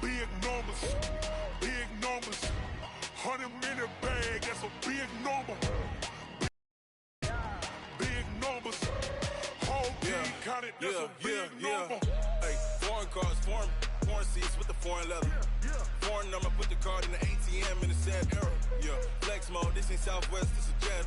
Big numbers. 100-minute bag, that's a big number. Big numbers. Whole team counted, that's a big number. Hey, foreign cars, foreign seats with the foreign leather. Foreign number, put the card in the ATM in the sad era. Yeah, flex mode, this ain't Southwest, this a jet.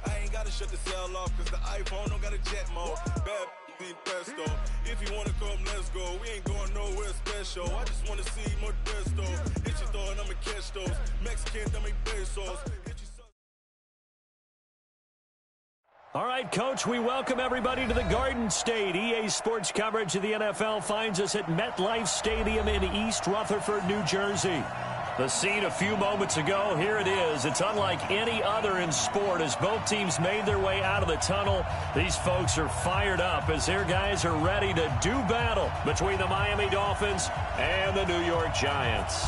I ain't gotta shut the cell off, cause the iPhone don't got a jet mode. Bad need pesto. If you wanna come, let's go. We ain't going nowhere special. I just wanna see more desto. Hit your throw and I'ma catch those. Mexican, that make pesos. All right, Coach, we welcome everybody to the Garden State. EA Sports coverage of the NFL finds us at MetLife Stadium in East Rutherford, New Jersey. The scene a few moments ago, here it is. It's unlike any other in sport as both teams made their way out of the tunnel. These folks are fired up as their guys are ready to do battle between the Miami Dolphins and the New York Giants.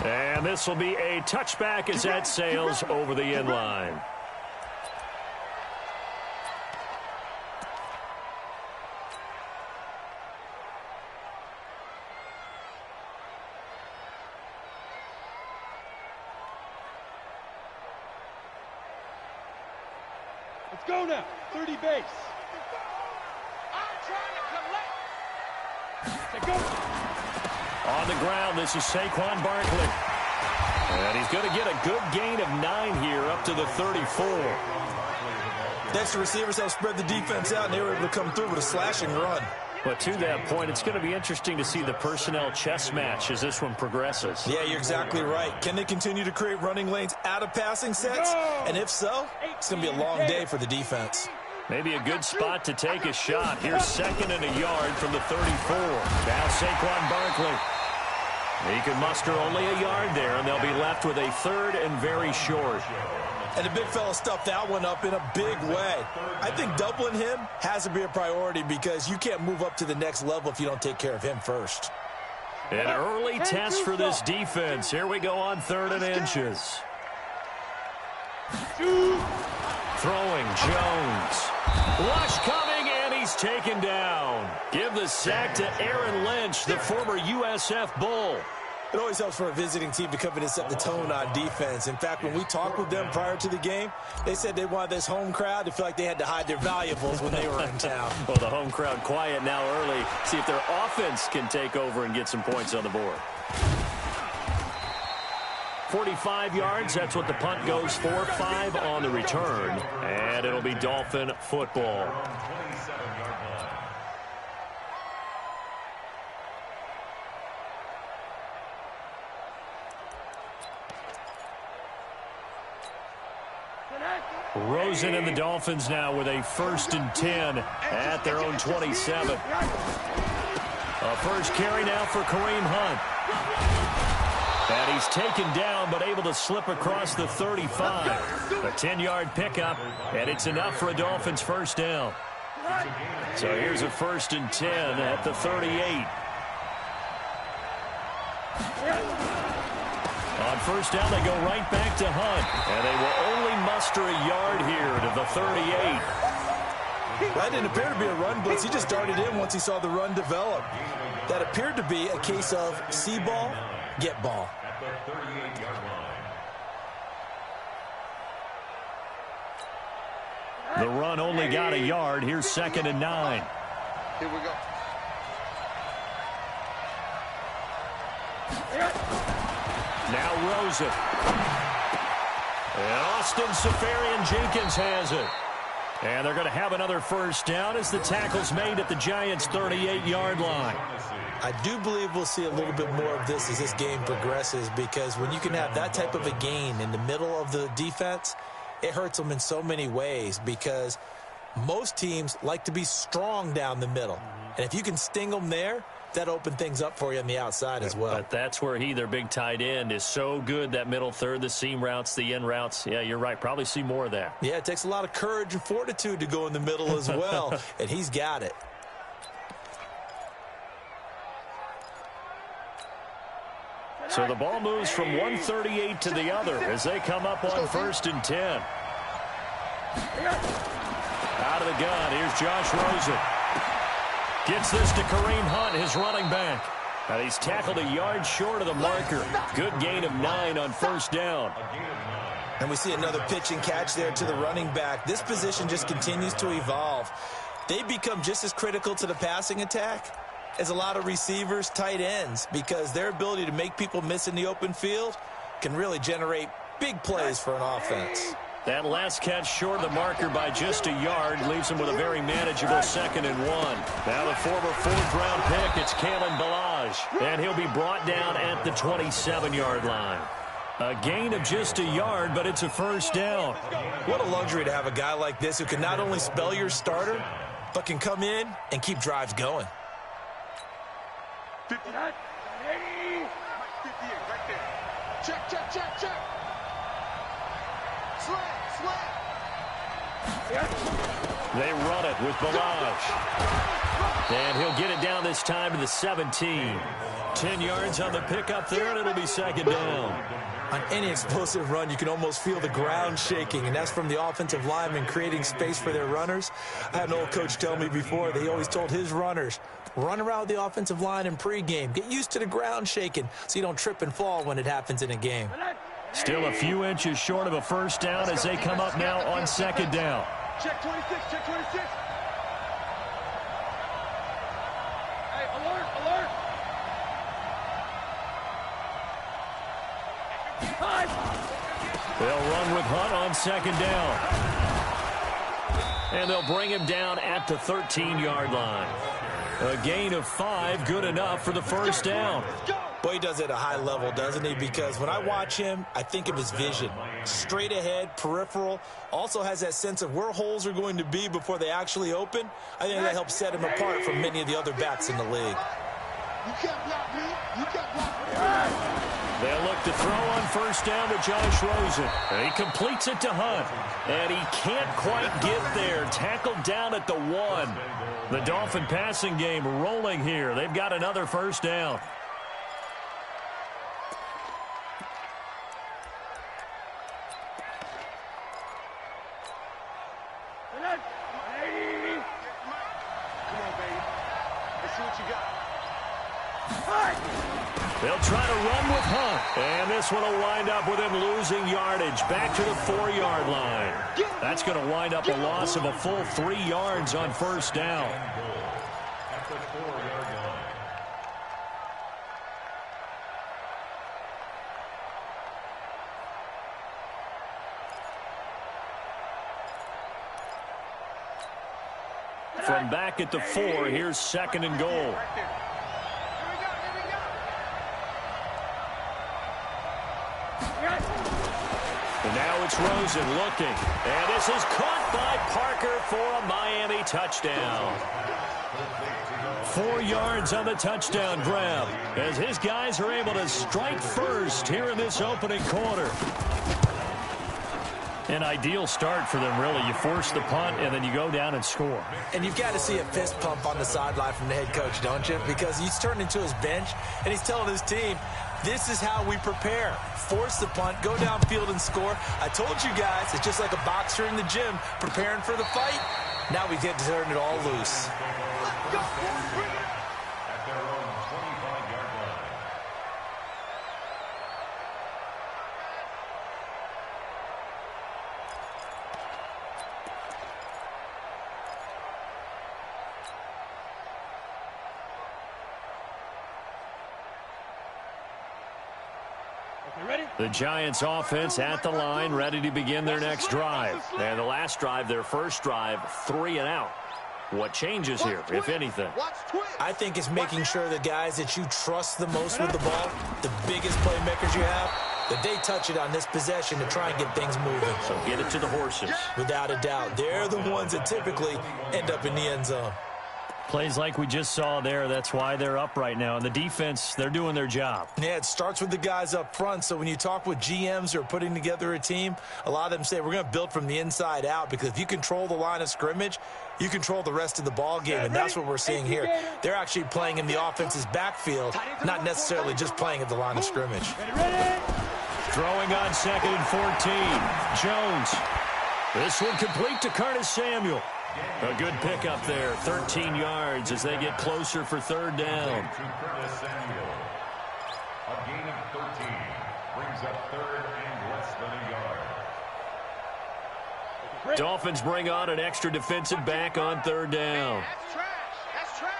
And this will be a touchback as that sails over the end line. Let's go now. 30 base. I'm trying to collect. Go. On the ground, this is Saquon Barkley. And he's going to get a good gain of 9 here up to the 34. Next, the receivers help spread the defense out, and they were able to come through with a slashing run. But to that point, it's going to be interesting to see the personnel chess match as this one progresses. Yeah, you're exactly right. Can they continue to create running lanes out of passing sets? And if so, it's going to be a long day for the defense. Maybe a good spot to take a shot. Here's 2nd and a yard from the 34. Now Saquon Barkley. He can muster only a yard there, and they'll be left with a 3rd and very short. And the big fella stuffed that one up in a big way. I think doubling him has to be a priority because you can't move up to the next level if you don't take care of him first. An early test for this defense. Here we go on 3rd and inches. Throwing Jones. Rush coming, and he's taken down. Give the sack to Aaron Lynch, the former USF Bull. It always helps for a visiting team to come in and set the tone on defense. In fact, when we talked with them prior to the game, they said they wanted this home crowd to feel like they had to hide their valuables when they were in town. Well, the home crowd quiet now early. See if their offense can take over and get some points on the board. 45 yards, that's what the punt goes for. 5 on the return, and it'll be Dolphin football. Rosen and the Dolphins now with a 1st and 10 at their own 27. A first carry now for Kareem Hunt. And he's taken down but able to slip across the 35. A 10-yard pickup, and it's enough for a Dolphins first down. So here's a 1st and 10 at the 38. On first down, they go right back to Hunt. And they will only muster a yard here to the 38. That didn't appear to be a run blitz. He just darted in once he saw the run develop. That appeared to be a case of see ball, get ball. The run only got a yard. Here's 2nd and 9. Here we go. Now Rosen. And Austin Seferian-Jenkins has it. And they're going to have another first down as the tackle's made at the Giants' 38-yard line. I do believe we'll see a little bit more of this as this game progresses because when you can have that type of a gain in the middle of the defense, it hurts them in so many ways because most teams like to be strong down the middle. And if you can sting them there, that opened things up for you on the outside as well. But that's where their big tight end, is so good, that middle third, the seam routes, the in routes. Yeah, you're right. Probably see more of that. Yeah, it takes a lot of courage and fortitude to go in the middle as well, and he's got it. So the ball moves from 138 to the other as they come up on 1st and 10. Out of the gun, here's Josh Rosen. Gets this to Kareem Hunt, his running back. And he's tackled a yard short of the marker. Good gain of 9 on first down. And we see another pitch and catch there to the running back. This position just continues to evolve. They become just as critical to the passing attack as a lot of receivers, tight ends, because their ability to make people miss in the open field can really generate big plays for an offense. That last catch short of the marker by just a yard leaves him with a very manageable 2nd and 1. Now the former 4th-round pick, it's Kalen Ballage, and he'll be brought down at the 27-yard line. A gain of just a yard, but it's a first down. What a luxury to have a guy like this who can not only spell your starter, but can come in and keep drives going. 59, 80, 58 right there. Check, check, check, check. Slam. They run it with Ballage. And he'll get it down this time to the 17. 10 yards on the pickup there, and it'll be 2nd down. On any explosive run, you can almost feel the ground shaking, and that's from the offensive linemen creating space for their runners. I had an old coach tell me before that he always told his runners, run around the offensive line in pregame. Get used to the ground shaking so you don't trip and fall when it happens in a game. Still a few inches short of a first down as they come up now on 2nd down. Check 26, check 26. Hey, alert, alert. They'll run with Hunt on 2nd down. And they'll bring him down at the 13-yard line. A gain of 5, good enough for the first down. Boy, he does it at a high level, doesn't he? Because when I watch him, I think of his vision. Straight ahead, peripheral, also has that sense of where holes are going to be before they actually open. I think that helps set him apart from many of the other backs in the league. You can't block me. You can't block me. They'll look to throw on first down to Josh Rosen. And he completes it to Hunt. And he can't quite get there. Tackled down at the 1. The Dolphin passing game rolling here. They've got another first down. They'll try to run with Hunt. And this one will wind up with him losing yardage back to the 4-yard line. That's going to wind up a loss of a full 3 yards on first down. From back at the 4, here's 2nd and goal. And now it's Rosen looking. And this is caught by Parker for a Miami touchdown. 4 yards on the touchdown grab as his guys are able to strike first here in this opening quarter. An ideal start for them, really. You force the punt, and then you go down and score. And you've got to see a fist pump on the sideline from the head coach, don't you? Because he's turned into his bench, and he's telling his team, this is how we prepare. Force the punt, go downfield and score. I told you guys, it's just like a boxer in the gym preparing for the fight. Now we get to turn it all loose. The Giants offense at the line, ready to begin their next drive. And the last drive, their first drive, 3 and out. What changes here, if anything? I think it's making sure the guys that you trust the most with the ball, the biggest playmakers you have, that they touch it on this possession to try and get things moving. So get it to the horses. Without a doubt. They're the ones that typically end up in the end zone. Plays like we just saw there, that's why they're up right now. And the defense, they're doing their job. Yeah, it starts with the guys up front. So when you talk with GMs who are putting together a team, a lot of them say we're going to build from the inside out, because if you control the line of scrimmage, you control the rest of the ball game, and that's what we're seeing here. They're actually playing in the offense's backfield, not necessarily just playing at the line of scrimmage. Throwing on 2nd and 14. Jones. This one complete to Curtis Samuel. A good pickup there, 13 yards as they get closer for third down. A gain of 13 brings up third and less than a yard. Dolphins bring on an extra defensive back on third down. That's trash. That's trash.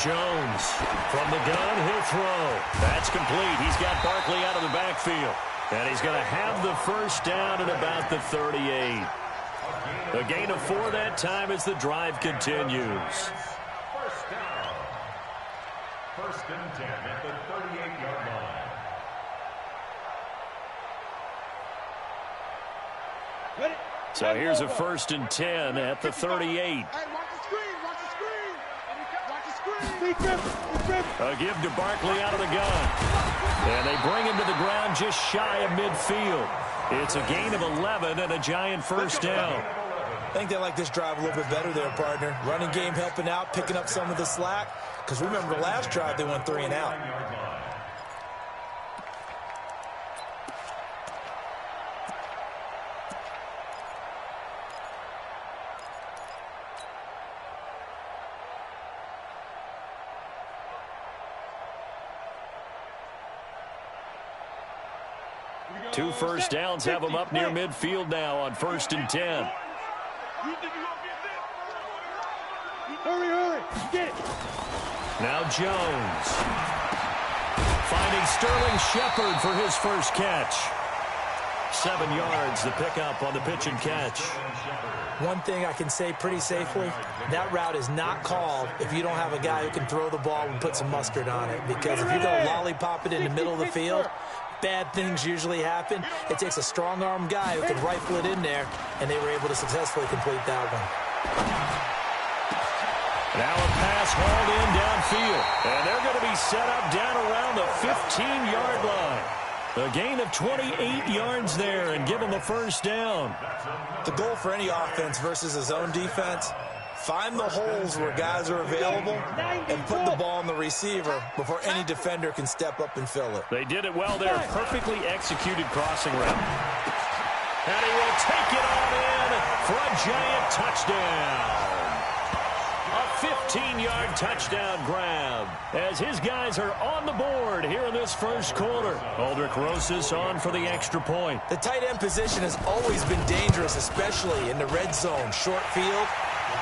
Jones from the gun, he'll throw. That's complete. He's got Barkley out of the backfield. And he's going to have the first down at about the 38. A gain of 4 that time as the drive continues. First down. First and 10 at the 38-yard line. So here's a first and 10 at the 38. Hey, watch the screen. Watch the screen. Watch the screen. A give to Barkley out of the gun. And they bring him to the ground just shy of midfield. It's a gain of 11 and a giant first down. I think they like this drive a little bit better there, partner. Running game helping out, picking up some of the slack. Because remember the last drive, they went 3 and out. Two first downs have them up near midfield now on first and 10. Hurry, get it. Now Jones. Finding Sterling Shepard for his first catch. 7 yards, the pickup on the pitch and catch. One thing I can say pretty safely, that route is not called if you don't have a guy who can throw the ball and put some mustard on it. Because if you're going to lollipop it in the middle of the field, bad things usually happen. It takes a strong-arm guy who can rifle it in there, and they were able to successfully complete that one. Now a pass hauled in downfield, and they're going to be set up down around the 15-yard line. A gain of 28 yards there and give them a first down. The goal for any offense versus a zone defense, find the holes where guys are available and put the ball on the receiver before any defender can step up and fill it. They did it well there. Perfectly executed crossing route. And he will take it on in for a giant touchdown. A 15-yard touchdown grab as his guys are on the board here in this first quarter. Aldrich Rosas on for the extra point. The tight end position has always been dangerous, especially in the red zone, short field.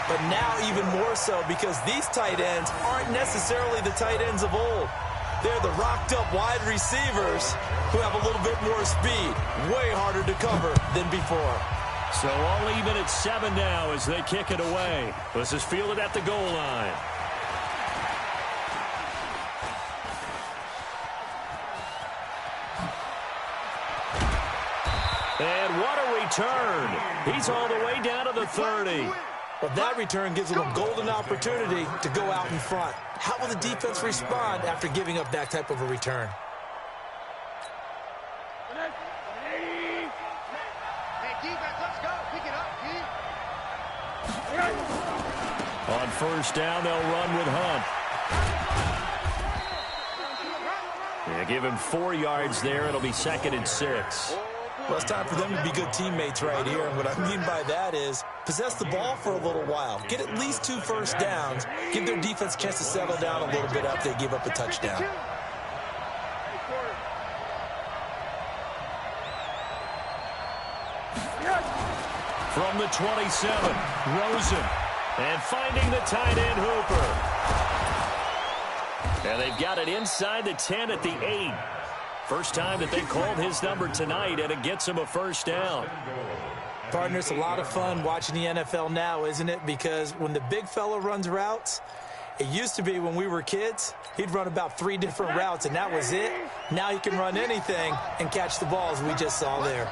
But now even more so because these tight ends aren't necessarily the tight ends of old. They're the rocked-up wide receivers who have a little bit more speed, way harder to cover than before. So all even at 7 now as they kick it away. This is fielded at the goal line. And what a return. He's all the way down to the 30. But that return gives them a golden opportunity to go out in front. How will the defense respond after giving up that type of a return? On first down, they'll run with Hunt. They give him 4 yards there. It'll be 2nd and 6. Well, it's time for them to be good teammates right here. And what I mean by that is possess the ball for a little while. Get at least 2 first downs. Give their defense a chance to settle down a little bit after they give up a touchdown. From the 27, Rosen. And finding the tight end, Hooper. And they've got it inside the 10 at the 8. First time that they called his number tonight, and it gets him a first down. Partner, it's a lot of fun watching the NFL now, isn't it? Because when the big fella runs routes, it used to be when we were kids, he'd run about 3 different routes, and that was it. Now he can run anything and catch the balls we just saw there.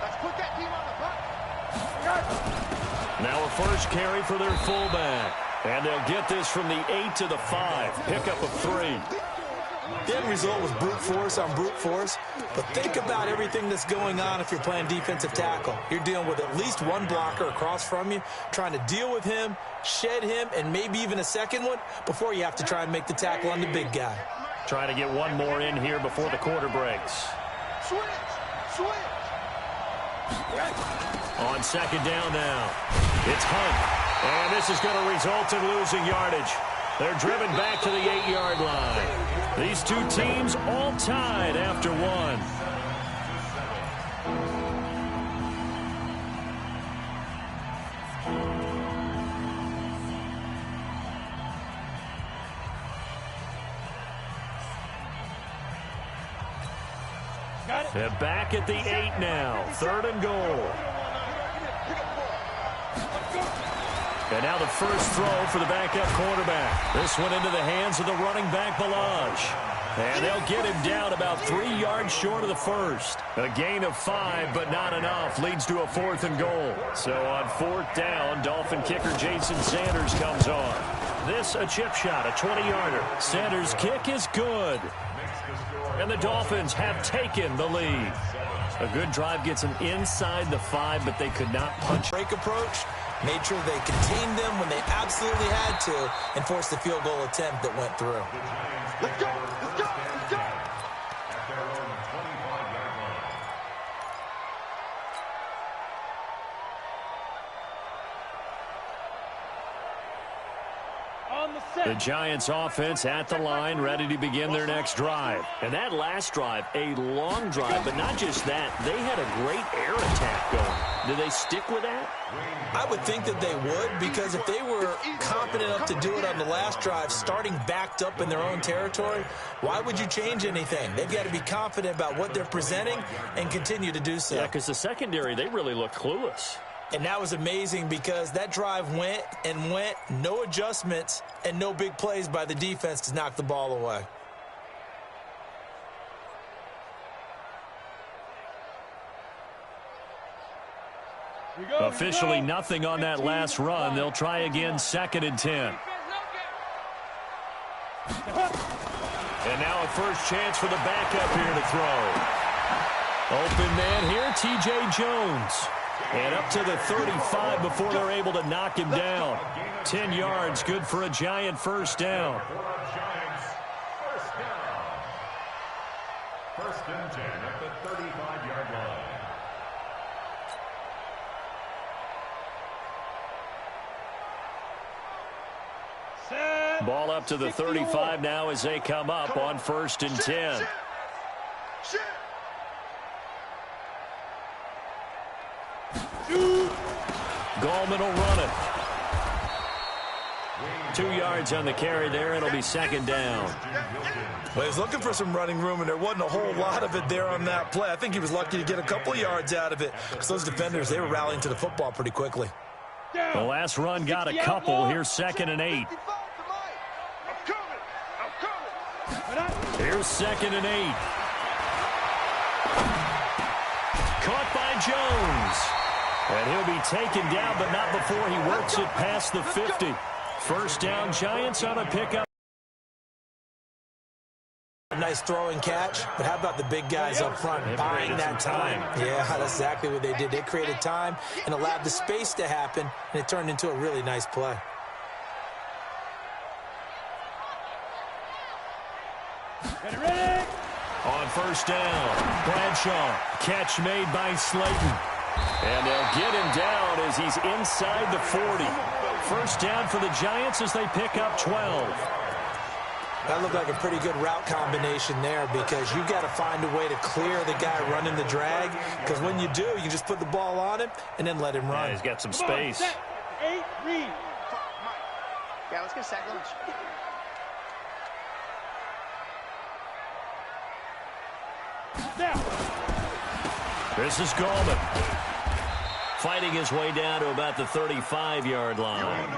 Let's put that team on the butt. Now a first carry for their fullback. And they'll get this from the 8 to the 5. Pickup of 3. The end result was brute force on brute force. But think about everything that's going on if you're playing defensive tackle. You're dealing with at least one blocker across from you, trying to deal with him, shed him, and maybe even a second one before you have to try and make the tackle on the big guy. Trying to get one more in here before the quarter breaks. Switch. On second down now, it's Hunt. And this is going to result in losing yardage. They're driven back to the 8-yard line. These two teams all tied after one. They're back at the 8 now. 3rd and goal. And now the first throw for the backup quarterback. This one into the hands of the running back, Balaj. And they'll get him down about 3 yards short of the first. A gain of 5, but not enough. Leads to a 4th and goal. So on 4th down, Dolphin kicker Jason Sanders comes on. This a chip shot, a 20-yarder. Sanders' kick is good. And the Dolphins have taken the lead. A good drive gets them inside the 5, but they could not punch. Break approach, made sure they contained them when they absolutely had to, and forced the field goal attempt that went through. Let's go, let's go, let's go. At their own 25-yard line. On the set. The Giants offense at the line, ready to begin their next drive. And that last drive, a long drive, but not just that. They had a great air attack going. Do they stick with that? I would think that they would, because if they were confident enough to do it on the last drive, starting backed up in their own territory, why would you change anything? They've got to be confident about what they're presenting and continue to do so. Yeah, because the secondary, they really looked clueless. And that was amazing because that drive went and went, no adjustments, and no big plays by the defense to knock the ball away. Officially nothing on that last run. They'll try again, 2nd and 10. And now a first chance for the backup here to throw. Open man here, T.J. Jones. And up to the 35 before they're able to knock him down. 10 yards, good for a Giant first down. For a Giants first down. 1st and 10 at the 35-yard line. Ball up to the 35 now as they come up on 1st and 10. Gallman will run it. 2 yards on the carry there. It'll be 2nd down. Well, he's looking for some running room, and there wasn't a whole lot of it there on that play. I think he was lucky to get a couple of yards out of it, because those defenders, they were rallying to the football pretty quickly. The last run got a couple. Here's 2nd and 8. Here's 2nd and 8. Caught by Jones. And he'll be taken down, but not before he works it past the 50. First down, Giants on a pickup. Nice throwing catch, but how about the big guys up front buying that time? Yeah, that's exactly what they did. They created time and allowed the space to happen, and it turned into a really nice play. Ready? On first down, Bradshaw. Catch made by Slayton. And they'll get him down as he's inside the 40. First down for the Giants as they pick up 12. That looked like a pretty good route combination there, because you've got to find a way to clear the guy running the drag, because when you do, you can just put the ball on him and then let him run. Yeah, he's got some space. 8, read. Yeah, let's get a sack lunch. Down. This is Gallman. Fighting his way down to about the 35-yard line.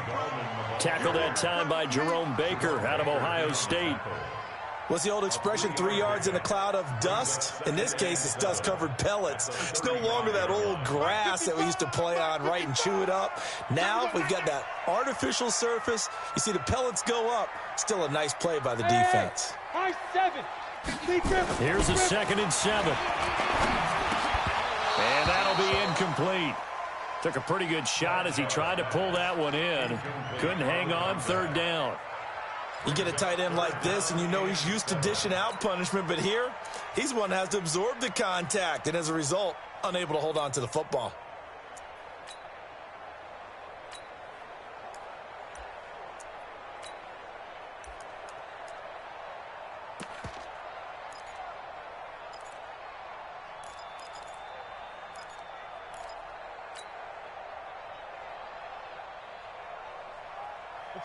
Tackled that time by Jerome Baker out of Ohio State. What's the old expression, 3 yards in a cloud of dust? In this case, it's dust-covered pellets. It's no longer that old grass that we used to play on, right, and chew it up. Now we've got that artificial surface. You see the pellets go up. Still a nice play by the defense. High 7. Here's a 2nd and 7. And that'll be incomplete. Took a pretty good shot as he tried to pull that one in. Couldn't hang on, 3rd down. You get a tight end like this, and you know he's used to dishing out punishment, but here, he's the one that has to absorb the contact, and as a result, unable to hold on to the football.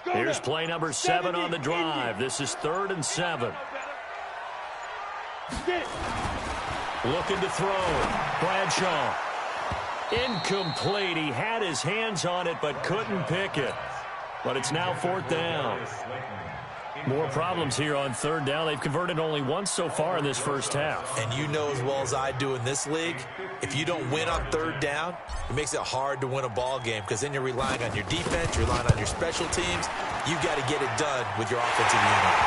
Here's play number 7 on the drive. This is 3rd and 7. Looking to throw. Bradshaw. Incomplete. He had his hands on it but couldn't pick it. But it's now 4th down. More problems here on 3rd down. They've converted only once so far in this first half. And you know as well as I do in this league, if you don't win on 3rd down, it makes it hard to win a ball game because then you're relying on your defense, you're relying on your special teams. You've got to get it done with your offensive unit.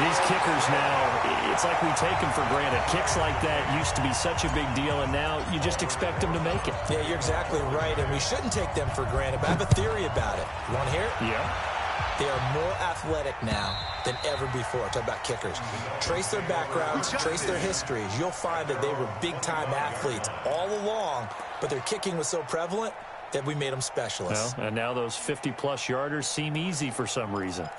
These kickers now, it's like we take them for granted. Kicks like that used to be such a big deal, and now you just expect them to make it. Yeah, you're exactly right, and we shouldn't take them for granted, but I have a theory about it. You want to hear it? Yeah. They are more athletic now than ever before. Talk about kickers. Trace their backgrounds, trace their histories. You'll find that they were big-time athletes all along, but their kicking was so prevalent that we made them specialists. Well, and now those 50-plus yarders seem easy for some reason.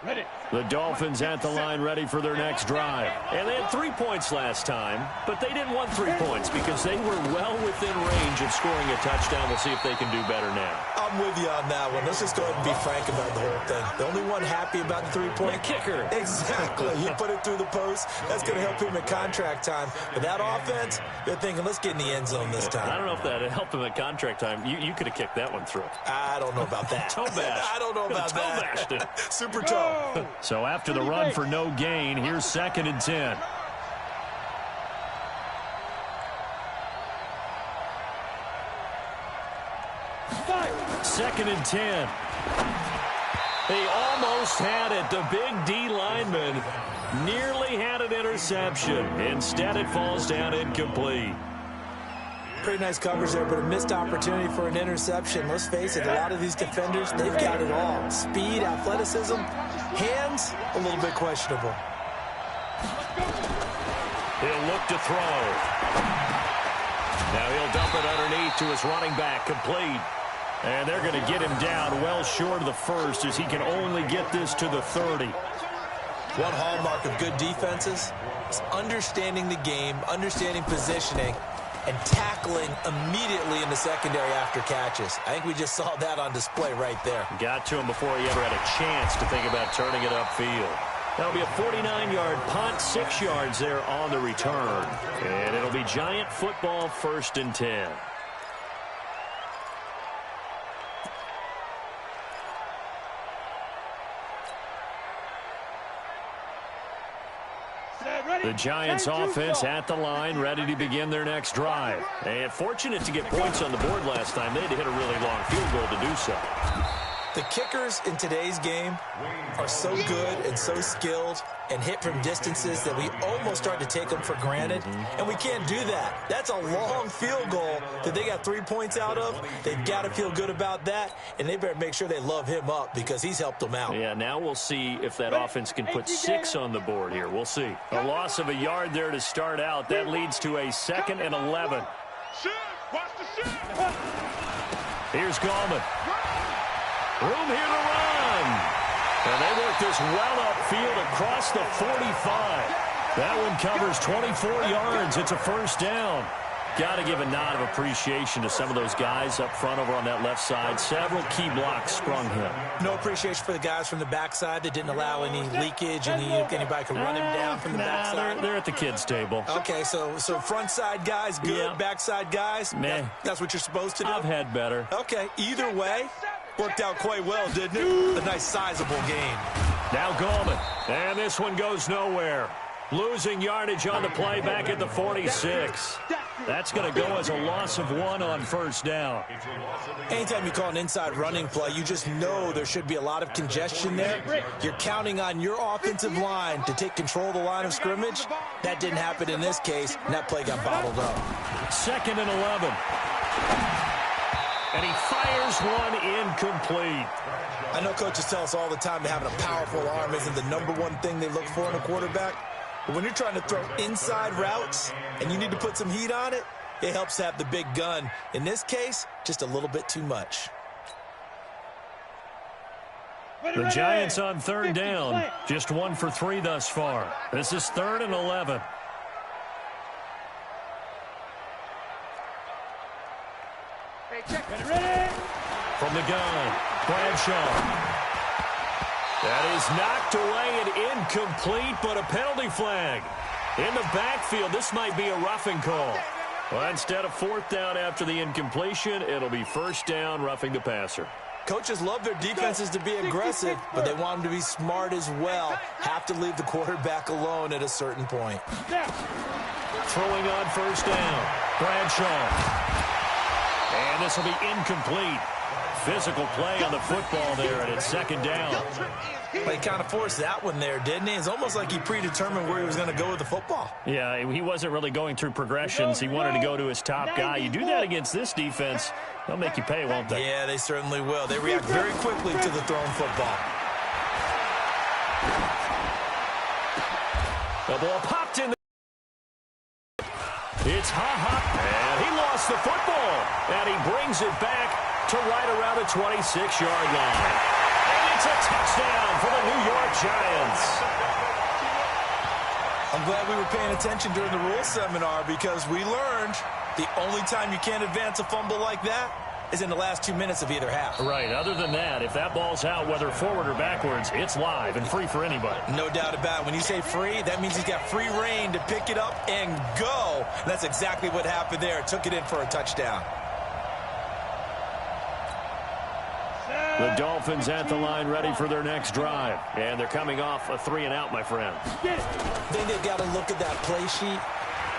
Ready. The Dolphins at the line ready for their next drive. And they had 3 points last time, but they didn't want 3 points because they were well within range of scoring a touchdown. We'll see if they can do better now. I'm with you on that one. Let's just go ahead and be frank about the whole thing. The only one happy about the 3-point kicker. Exactly. You put it through the post. That's going to help him at contract time. But that offense, they're thinking, let's get in the end zone this time. I don't know if that helped him at contract time. You could have kicked that one through. I don't know about that. Toe bash. I don't know about toe that. bashed it. Super toe. So after the run for no gain, here's 2nd and 10. Second and 10. They almost had it. The big D lineman nearly had an interception. Instead, it falls down incomplete. Pretty nice coverage there, but a missed opportunity for an interception. Let's face it, a lot of these defenders, they've got it all. Speed, athleticism, hands, a little bit questionable. He'll look to throw. Now he'll dump it underneath to his running back, complete. And they're going to get him down well short of the first as he can only get this to the 30. One hallmark of good defenses is understanding the game, understanding positioning, and tackling immediately in the secondary after catches. I think we just saw that on display right there. Got to him before he ever had a chance to think about turning it upfield. That'll be a 49-yard punt, 6 yards there on the return. And it'll be Giant football, 1st and 10. The Giants offense at the line, ready to begin their next drive. And fortunate to get points on the board last time. They had to hit a really long field goal to do so. The kickers in today's game are so good and so skilled and hit from distances that we almost start to take them for granted, and we can't do that. That's a long field goal that they got 3 points out of. They've got to feel good about that, and they better make sure they love him up because he's helped them out. Yeah, now we'll see if that offense can put 6 on the board here. We'll see. A loss of a yard there to start out. That leads to a 2nd and 11. Watch the shit. Here's Gallman. Room here to run. And they work this well upfield across the 45. That one covers 24 yards. It's a 1st down. Got to give a nod of appreciation to some of those guys up front over on that left side. Several key blocks sprung him. No appreciation for the guys from the backside that didn't allow any leakage, anybody could run him down from the backside. They're at the kids' table. Okay, so front side guys, good. Yeah. Backside guys, that's what you're supposed to do? I've had better. Okay, either way, worked out quite well, didn't it? A nice sizable game. Now Gallman, and this one goes nowhere. Losing yardage on the play back at the 46. That's going to go as a loss of 1 on 1st down. Anytime you call an inside running play, you just know there should be a lot of congestion there. You're counting on your offensive line to take control of the line of scrimmage. That didn't happen in this case, and that play got bottled up. 2nd and 11. And he fires one incomplete. I know coaches tell us all the time that having a powerful arm isn't the #1 thing they look for in a quarterback. But when you're trying to throw inside routes and you need to put some heat on it, it helps to have the big gun. In this case, just a little bit too much. The Giants on 3rd down. Just 1 for 3 thus far. This is 3rd and 11. Ready. From the gun, Bradshaw. That is knocked away and incomplete, but a penalty flag. In the backfield, this might be a roughing call. Well, instead of fourth down after the incompletion, it'll be first down, roughing the passer. Coaches love their defenses to be aggressive, but they want them to be smart as well. Have to leave the quarterback alone at a certain point. Throwing on first down, Bradshaw. And this will be incomplete. Physical play on the football there, and it's second down. But he kind of forced that one there, didn't he? It's almost like he predetermined where he was going to go with the football. Yeah, he wasn't really going through progressions. He wanted to go to his top guy. You do that against this defense, they'll make you pay, won't they? Yeah, they certainly will. They react very quickly to the thrown football. The ball popped in. It's Ha-Ha, and he lost the football. And he brings it back to right around the 26-yard line. And it's a touchdown for the New York Giants. I'm glad we were paying attention during the rules seminar because we learned the only time you can't advance a fumble like that is in the last 2 minutes of either half. Right. Other than that, if that ball's out, whether forward or backwards, it's live and free for anybody. No doubt about it. When you say free, that means he's got free reign to pick it up and go. And that's exactly what happened there. Took it in for a touchdown. The Dolphins at the line ready for their next drive. And they're coming off a 3-and-out, my friend. I think they've got to look at that play sheet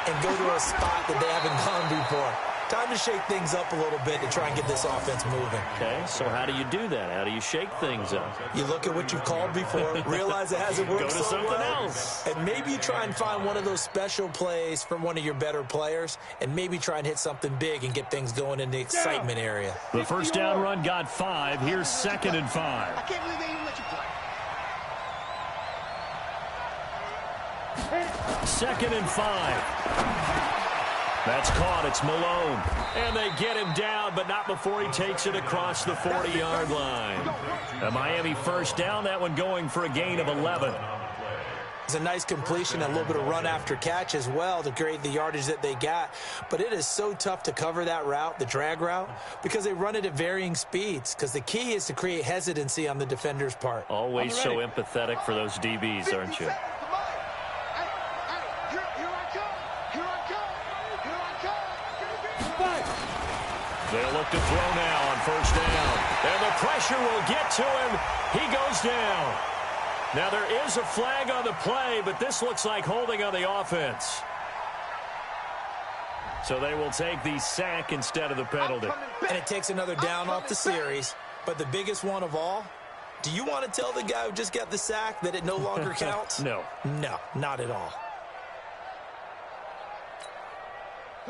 and go to a spot that they haven't gone before. Time to shake things up a little bit to try and get this offense moving. Okay, so how do you do that? How do you shake things up? You look at what you've called before, realize it hasn't worked Go to so something well, else. and maybe you try and find one of those special plays from one of your better players, and maybe try and hit something big and get things going in the excitement area. The first down run got 5. Here's 2nd and 5. I can't believe they didn't let you play. 2nd and 5. That's caught. It's Malone. And they get him down, but not before he takes it across the 40-yard line. A Miami first down, that one going for a gain of 11. It's a nice completion, a little bit of run after catch as well to create the yardage that they got. But it is so tough to cover that route, the drag route, because they run it at varying speeds. Because the key is to create hesitancy on the defender's part. Always so empathetic for those DBs, aren't you? They'll look to throw now on first down. And the pressure will get to him. He goes down. Now there is a flag on the play, but this looks like holding on the offense. So they will take the sack instead of the penalty. And it takes another down off the series. But the biggest one of all, do you want to tell the guy who just got the sack that it no longer counts? No. No, not at all.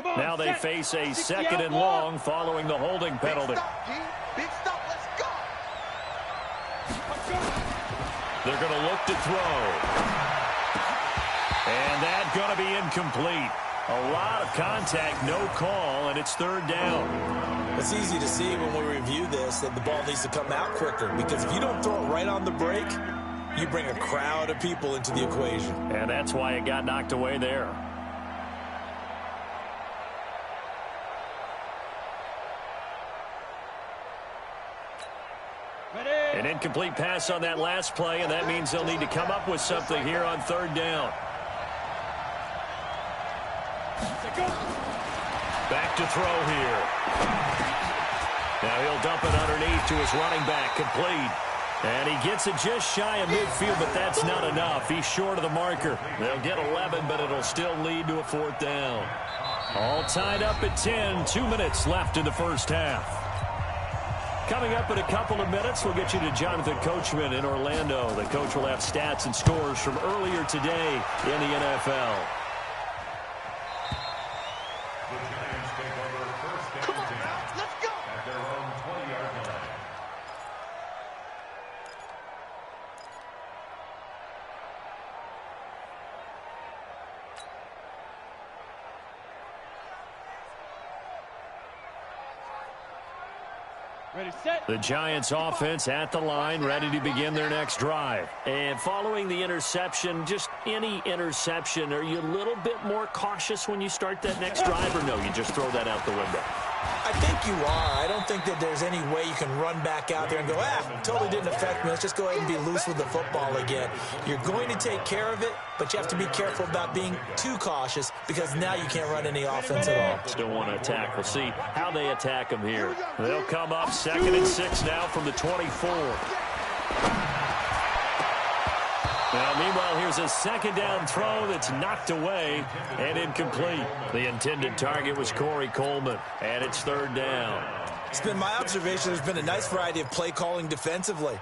Now they face a 2nd and long following the holding penalty. Big stop, let's go. They're going to look to throw. And that's going to be incomplete. A lot of contact, no call, and it's 3rd down. It's easy to see when we review this that the ball needs to come out quicker, because if you don't throw it right on the break, you bring a crowd of people into the equation. And that's why it got knocked away there. An incomplete pass on that last play, and that means they'll need to come up with something here on 3rd down. Back to throw here. Now he'll dump it underneath to his running back, complete. And he gets it just shy of midfield, but that's not enough. He's short of the marker. They'll get 11, but it'll still lead to a 4th down. All tied up at 10, 2 minutes left in the first half. Coming up in a couple of minutes, we'll get you to Jonathan Coachman in Orlando. The coach will have stats and scores from earlier today in the NFL. The Giants take over first and 10 Let's go. at their own 20-yard line. Ready, set. The Giants offense at the line, ready to begin their next drive. And following the interception, just any interception, are you a little bit more cautious when you start that next drive, or no, you just throw that out the window? I think you are. I don't think that there's any way you can run back out there and go, totally didn't affect me. Let's just go ahead and be loose with the football again. You're going to take care of it, but you have to be careful about being too cautious because now you can't run any offense at all. Still want to attack. We'll see how they attack them here. They'll come up 2nd and 6 now from the 24. Now, meanwhile, here's a 2nd down throw that's knocked away and incomplete. The intended target was Corey Coleman, and it's 3rd down. It's been my observation there's been a nice variety of play calling defensively.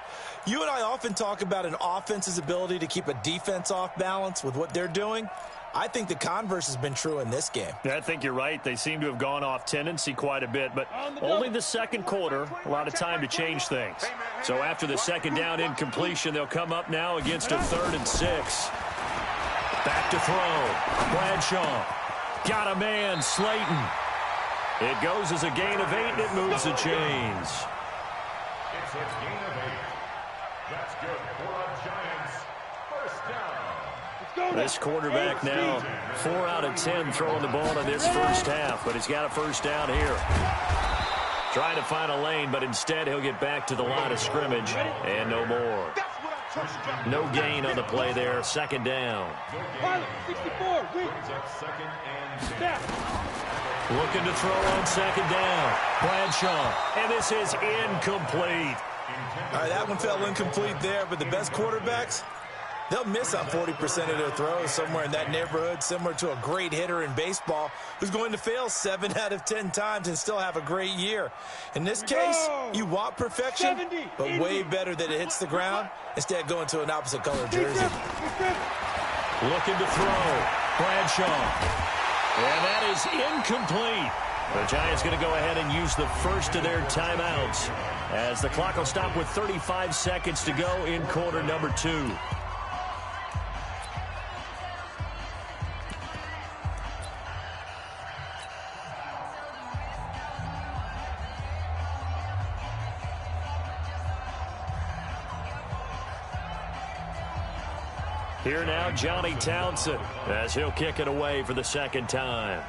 You and I often talk about an offense's ability to keep a defense off balance with what they're doing. I think the converse has been true in this game. I think you're right. They seem to have gone off tendency quite a bit, but only the 2nd quarter, a lot of time to change things. So after the 2nd down incompletion, they'll come up now against a 3rd and 6. Back to throw. Bradshaw. Got a man, Slayton. It goes as a gain of 8, and it moves the chains. It's a gain of 8. That's good for the Giants. 1st down. This quarterback now 4 out of 10 throwing the ball in this 1st half, but he's got a 1st down here. Trying to find a lane, but instead he'll get back to the line of scrimmage and no more. No gain on the play there. 2nd down. 64, Looking to throw on 2nd down. Bradshaw, and this is incomplete. All right, that one fell incomplete there, but the best quarterbacks, they'll miss on 40% of their throws, somewhere in that neighborhood, similar to a great hitter in baseball who's going to fail 7 out of 10 times and still have a great year. In this case, you want perfection, but way better that it hits the ground instead of going to an opposite color jersey. Looking to throw. Bradshaw. And that is incomplete. The Giants going to go ahead and use the first of their timeouts as the clock will stop with 35 seconds to go in quarter number 2. Here now, Johnny Townsend, as he'll kick it away for the 2nd time.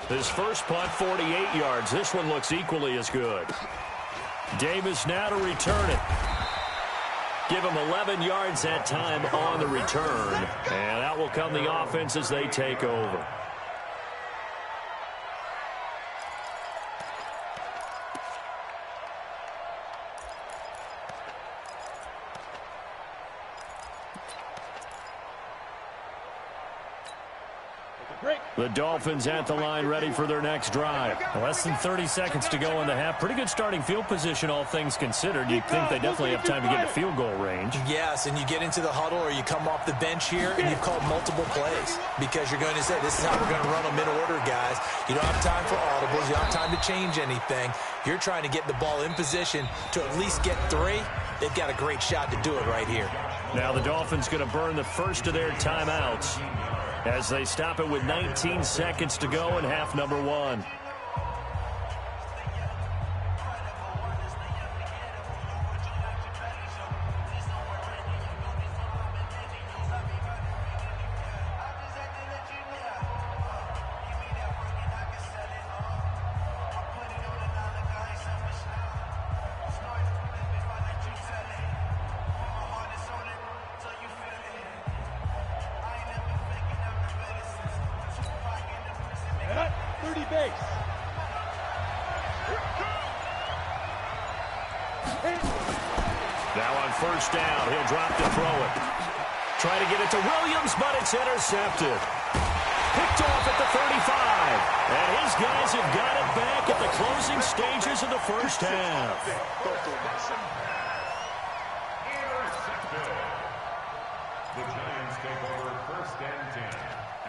His first punt, 48 yards. This one looks equally as good. Davis now to return it. Give him 11 yards that time on the return. And out will come the offense as they take over. The Dolphins at the line ready for their next drive. Less than 30 seconds to go in the half. Pretty good starting field position, all things considered. You'd think they definitely have time to get to field goal range. Yes, and you get into the huddle or you come off the bench here and you've called multiple plays because you're going to say, this is how we're going to run them in order, guys. You don't have time for audibles. You don't have time to change anything. You're trying to get the ball in position to at least get 3. They've got a great shot to do it right here. Now the Dolphins going to burn the first of their timeouts as they stop it with 19 seconds to go in half number 1. Now on 1st down, he'll drop to throw it. Try to get it to Williams, but it's intercepted. Picked off at the 35. And his guys have got it back at the closing stages of the 1st half. Intercepted. The Giants take over 1st and 10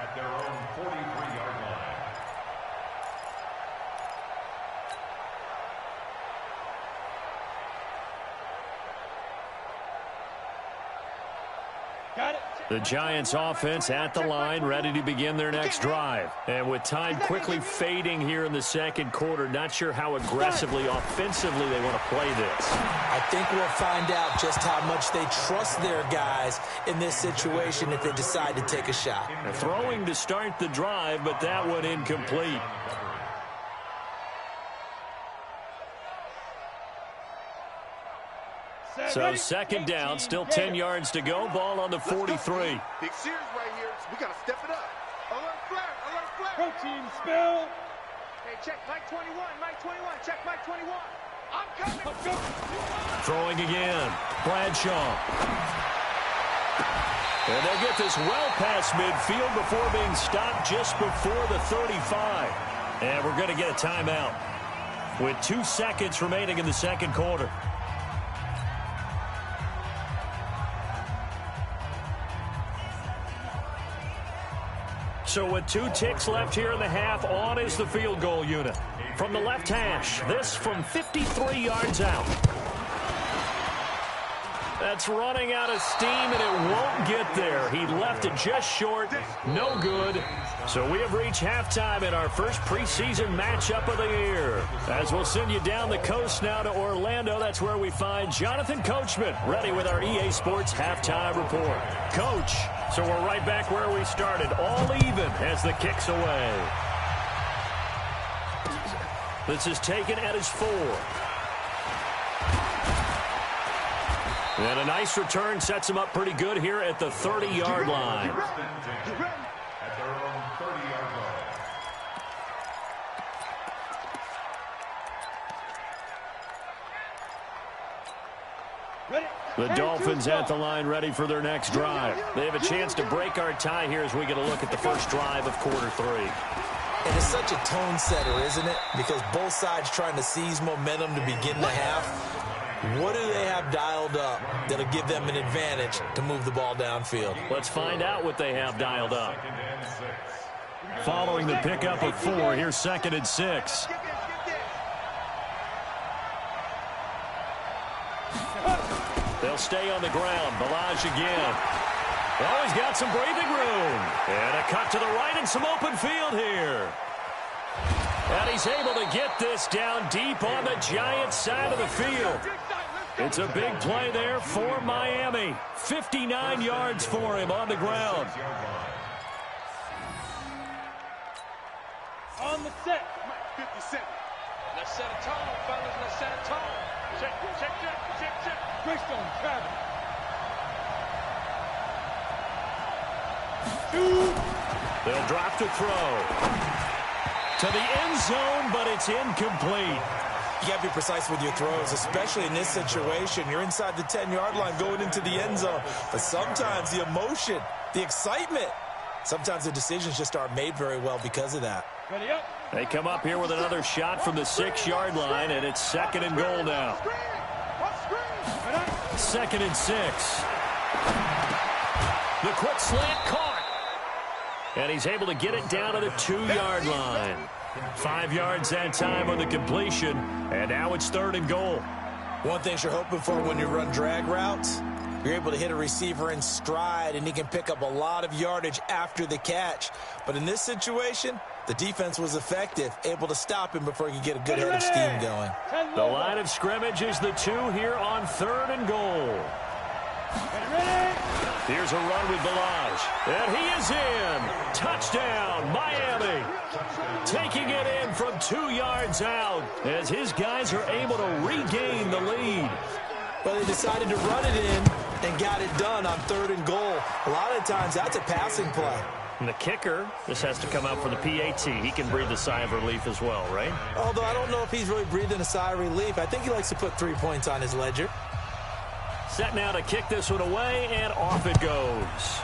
at their own 43-yard line. Got it. The Giants offense at the line, ready to begin their next drive. And with time quickly fading here in the second quarter, not sure how aggressively, offensively they want to play this. I think we'll find out just how much they trust their guys in this situation if they decide to take a shot. They're throwing to start the drive, but that one incomplete. So second down, still 10 yards to go. Ball on the 43. Big series right here. So we got to step it up. Alert flare. Alert flare. Pro team spill. Hey, check Mike 21. Mike 21. Check Mike 21. I'm coming. Let's go. Throwing again. Bradshaw. And they'll get this well past midfield before being stopped just before the 35. And we're going to get a timeout with 2 seconds remaining in the second quarter. So with 2 ticks left here in the half, on is the field goal unit. From the left hash, this from 53 yards out. That's running out of steam, and it won't get there. He left it just short. No good. So we have reached halftime in our first preseason matchup of the year. As we'll send you down the coast now to Orlando, that's where we find Jonathan Coachman, ready with our EA Sports halftime report. Coach, so we're right back where we started, all even as the kick's away. This is taken at his 4. And a nice return sets him up pretty good here at the 30-yard line. At their own 30-yard line. The Dolphins at the line ready for their next drive. They have a chance to break our tie here as we get a look at the first drive of quarter 3. And it's such a tone setter, isn't it? Because both sides trying to seize momentum to begin the half. What do they have dialed up that'll give them an advantage to move the ball downfield? Let's find out what they have dialed up. Following the pickup of 4, here's 2nd and 6. They'll stay on the ground. Balaj again. Oh, he's got some breathing room. And a cut to the right and some open field here. And he's able to get this down deep on the Giants' side of the field. It's a big play there for Miami. 59 yards for him on the ground. On the set. 57. Let's set a tone, fellas. Let's set a tone. Check. Greystone, Travis. They'll drop to throw. To the end zone, but it's incomplete. You got to be precise with your throws, especially in this situation. You're inside the 10-yard line going into the end zone. But sometimes the emotion, the excitement, sometimes the decisions just aren't made very well because of that. Ready up. They come up here with another shot from the 6-yard line, and it's 2nd and goal now. 2nd and 6. The quick slant caught. And he's able to get it down to the 2-yard line. 5 yards that time on the completion, and now it's 3rd and goal. One thing you're hoping for when you run drag routes, you're able to hit a receiver in stride, and he can pick up a lot of yardage after the catch. But in this situation, the defense was effective, able to stop him before he could get a good head of steam going. The line of scrimmage is the 2 here on 3rd and goal. Here's a run with Balaj. And he is in. Touchdown, Miami. Taking it in from 2 yards out as his guys are able to regain the lead. Well, they decided to run it in and got it done on 3rd and goal. A lot of times that's a passing play. And the kicker, this has to come out for the PAT. He can breathe a sigh of relief as well, right? Although I don't know if he's really breathing a sigh of relief. I think he likes to put 3 points on his ledger. Set now to kick this one away, and off it goes.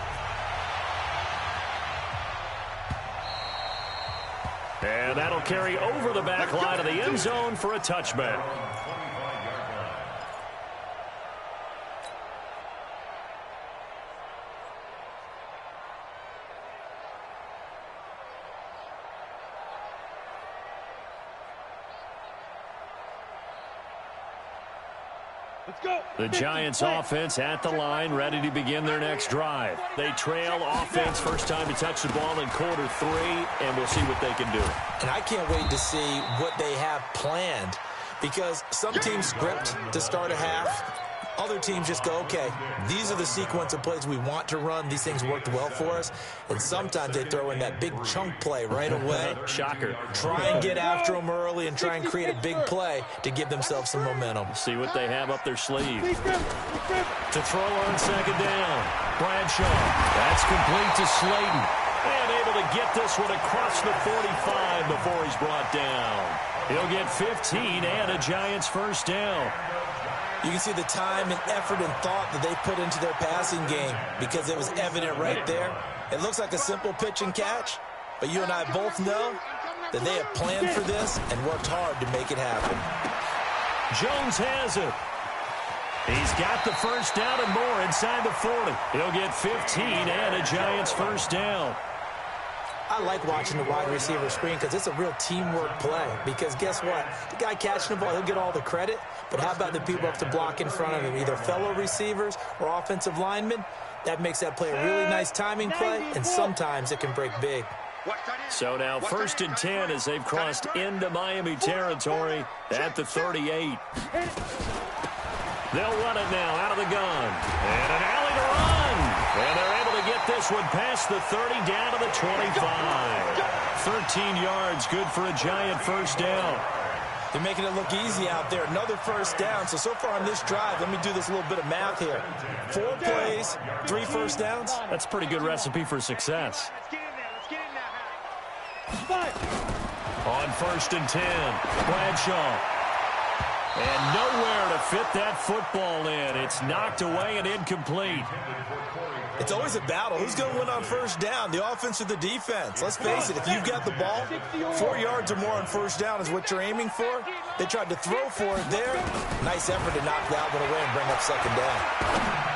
And that'll carry over the back line of the end zone for a touchback. The Giants offense at the line, ready to begin their next drive. They trail offense, first time to touch the ball in quarter 3, and we'll see what they can do. And I can't wait to see what they have planned, because some teams script to start a half. Other teams just go, okay, these are the sequence of plays we want to run. These things worked well for us. And sometimes they throw in that big chunk play right away. Shocker. Try and get after them early and try and create a big play to give themselves some momentum. See what they have up their sleeve. To throw on second down. Bradshaw. That's complete to Slayton. And able to get this one across the 45 before he's brought down. He'll get 15 and a Giants first down. You can see the time and effort and thought that they put into their passing game, because it was evident right there. It looks like a simple pitch and catch, but you and I both know that they have planned for this and worked hard to make it happen. Jones has it. He's got the first down and more inside the 40. He'll get 15 and a Giants first down. I like watching the wide receiver screen because it's a real teamwork play. Because guess what? The guy catching the ball, he'll get all the credit. But how about the people up to block in front of him, either fellow receivers or offensive linemen? That makes that play a really nice timing play, and sometimes it can break big. So now first and 10 as they've crossed into Miami territory at the 38. They'll run it now out of the gun. And an alley to run. And they're able to get this one past the 30 down to the 25. 13 yards, good for a Giant first down. They're making it look easy out there. Another first down. So far on this drive, let me do this little bit of math here. 4 plays, 3 first downs. That's a pretty good recipe for success. On first and 10, Bradshaw. And nowhere to fit that football in. It's knocked away and incomplete. It's always a battle. Who's going to win on first down, the offense or the defense? Let's face it, if you've got the ball, 4 yards or more on first down is what you're aiming for. They tried to throw for it there. Nice effort to knock that one away and bring up second down.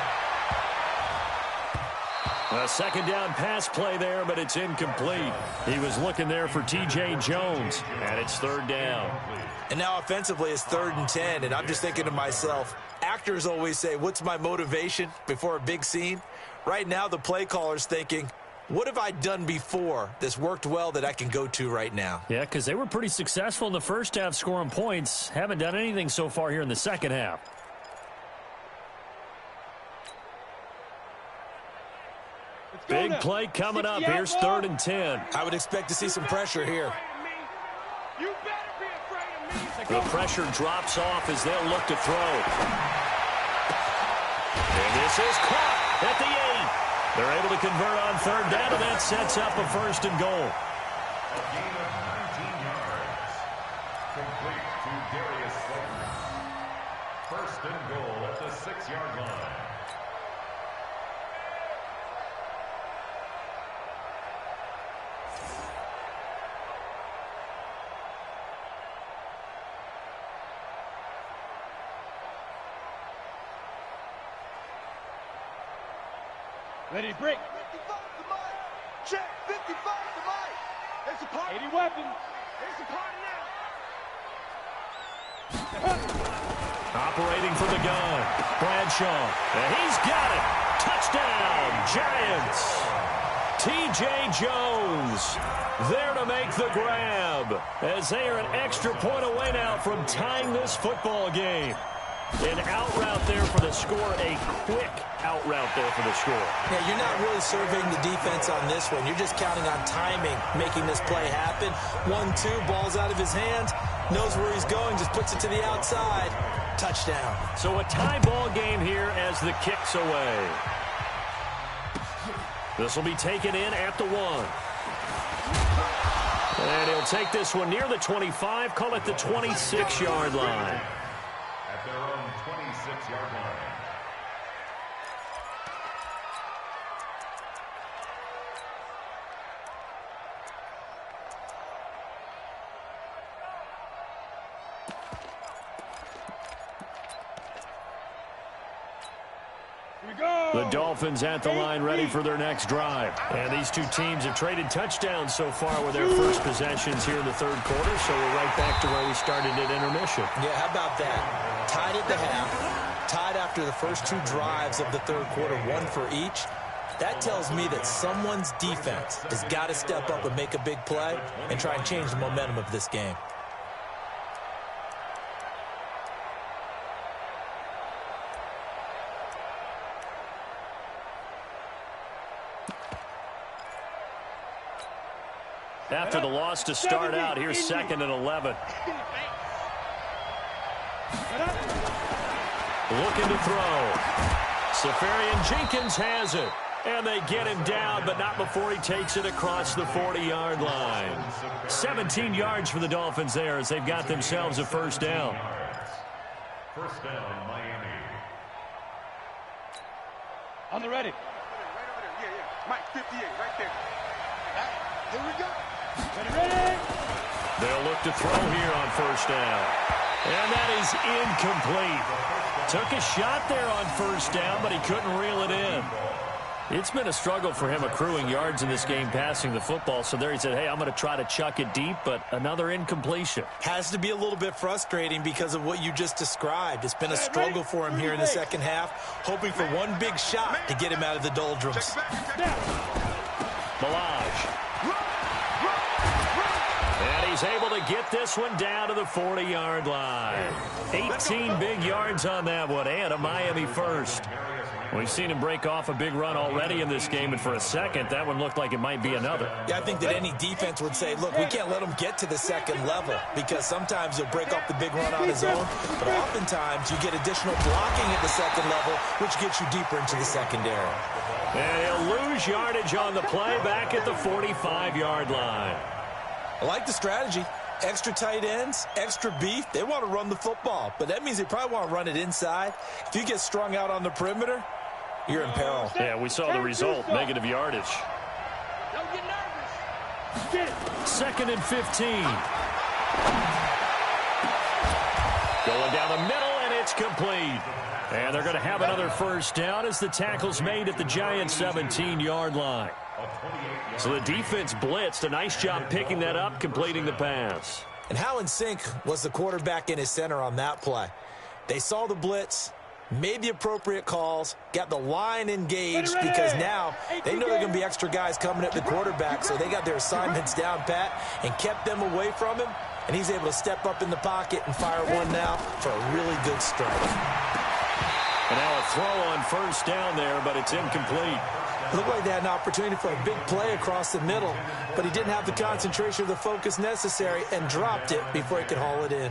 A second down pass play there, but it's incomplete. He was looking there for T.J. Jones, and it's third down. And now offensively it's 3rd and 10, and I'm just thinking to myself, actors always say, what's my motivation before a big scene? Right now the play caller's thinking, what have I done before that's worked well that I can go to right now? Yeah, because they were pretty successful in the first half scoring points. Haven't done anything so far here in the second half. Big play coming up. Here's 3rd and 10. I would expect to see some pressure here. The pressure drops off as they'll look to throw. And this is caught at the 8. They're able to convert on 3rd down, and that sets up a 1st and goal. A gain of 19 yards. Complete to Darius Slayton. 1st and goal at the 6-yard line. Ready to break. 55 to Mike. Check. 55 to Mike. There's a party. 80 weapon. There's a party now. Operating from the gun. Bradshaw. And he's got it. Touchdown, Giants. T.J. Jones there to make the grab as they are an extra point away now from tying this football game. An out route there for the score, a quick out route there for the score. Yeah, you're not really surveying the defense on this one. You're just counting on timing, making this play happen. 1-2, ball's out of his hands, knows where he's going, just puts it to the outside. Touchdown. So a tie ball game here as the kick's away. This will be taken in at the 1. And he'll take this one near the 25, call it the 26-yard line. At their own 26-yard line. The Dolphins at the line ready for their next drive. And these two teams have traded touchdowns so far with their first possessions here in the 3rd quarter, so we're right back to where we started at intermission. Yeah, how about that? Tied at the half, tied after the first 2 drives of the third quarter, 1 for each. That tells me that someone's defense has got to step up and make a big play and try and change the momentum of this game. After the loss to start out, here's 2nd and 11. Looking to throw. Safarian Jenkins has it. And they get him down, but not before he takes it across the 40-yard line. 17 yards for the Dolphins there as they've got themselves a first down. First down, Miami. On the ready. Right over there. Yeah. Mike, 58, right there. Here we go. Ready. They'll look to throw here on first down. And that is incomplete. Took a shot there on first down, but he couldn't reel it in. It's been a struggle for him accruing yards in this game passing the football. So there he said, hey, I'm going to try to chuck it deep, but another incompletion. Has to be a little bit frustrating because of what you just described. It's been a struggle for him here in the second half, hoping for one big shot to get him out of the doldrums. Milage. And he's able to get this one down to the 40-yard line. 18 big yards on that one, and a Miami first. We've seen him break off a big run already in this game, and for a second, that one looked like it might be another. Yeah, I think that any defense would say, look, we can't let him get to the second level because sometimes he'll break off the big run on his own, but oftentimes you get additional blocking at the second level, which gets you deeper into the secondary. And he'll lose yardage on the play back at the 45-yard line. I like the strategy. Extra tight ends, extra beef. They want to run the football, but that means they probably want to run it inside. If you get strung out on the perimeter, you're in peril. Yeah, we saw the result, negative yardage. Don't get nervous. Get it. 2nd and 15. Going down the middle, and it's complete. And they're going to have another first down as the tackle's made at the Giants' 17-yard line. So the defense blitzed. A nice job picking that up, completing the pass. And how in sync was the quarterback in his center on that play? They saw the blitz, made the appropriate calls, got the line engaged because now they know they're going to be extra guys coming at the quarterback, so they got their assignments down pat and kept them away from him, and he's able to step up in the pocket and fire one now for a really good strike. And now a throw on first down there, but it's incomplete. Looked like they had an opportunity for a big play across the middle, but he didn't have the concentration or the focus necessary and dropped it before he could haul it in.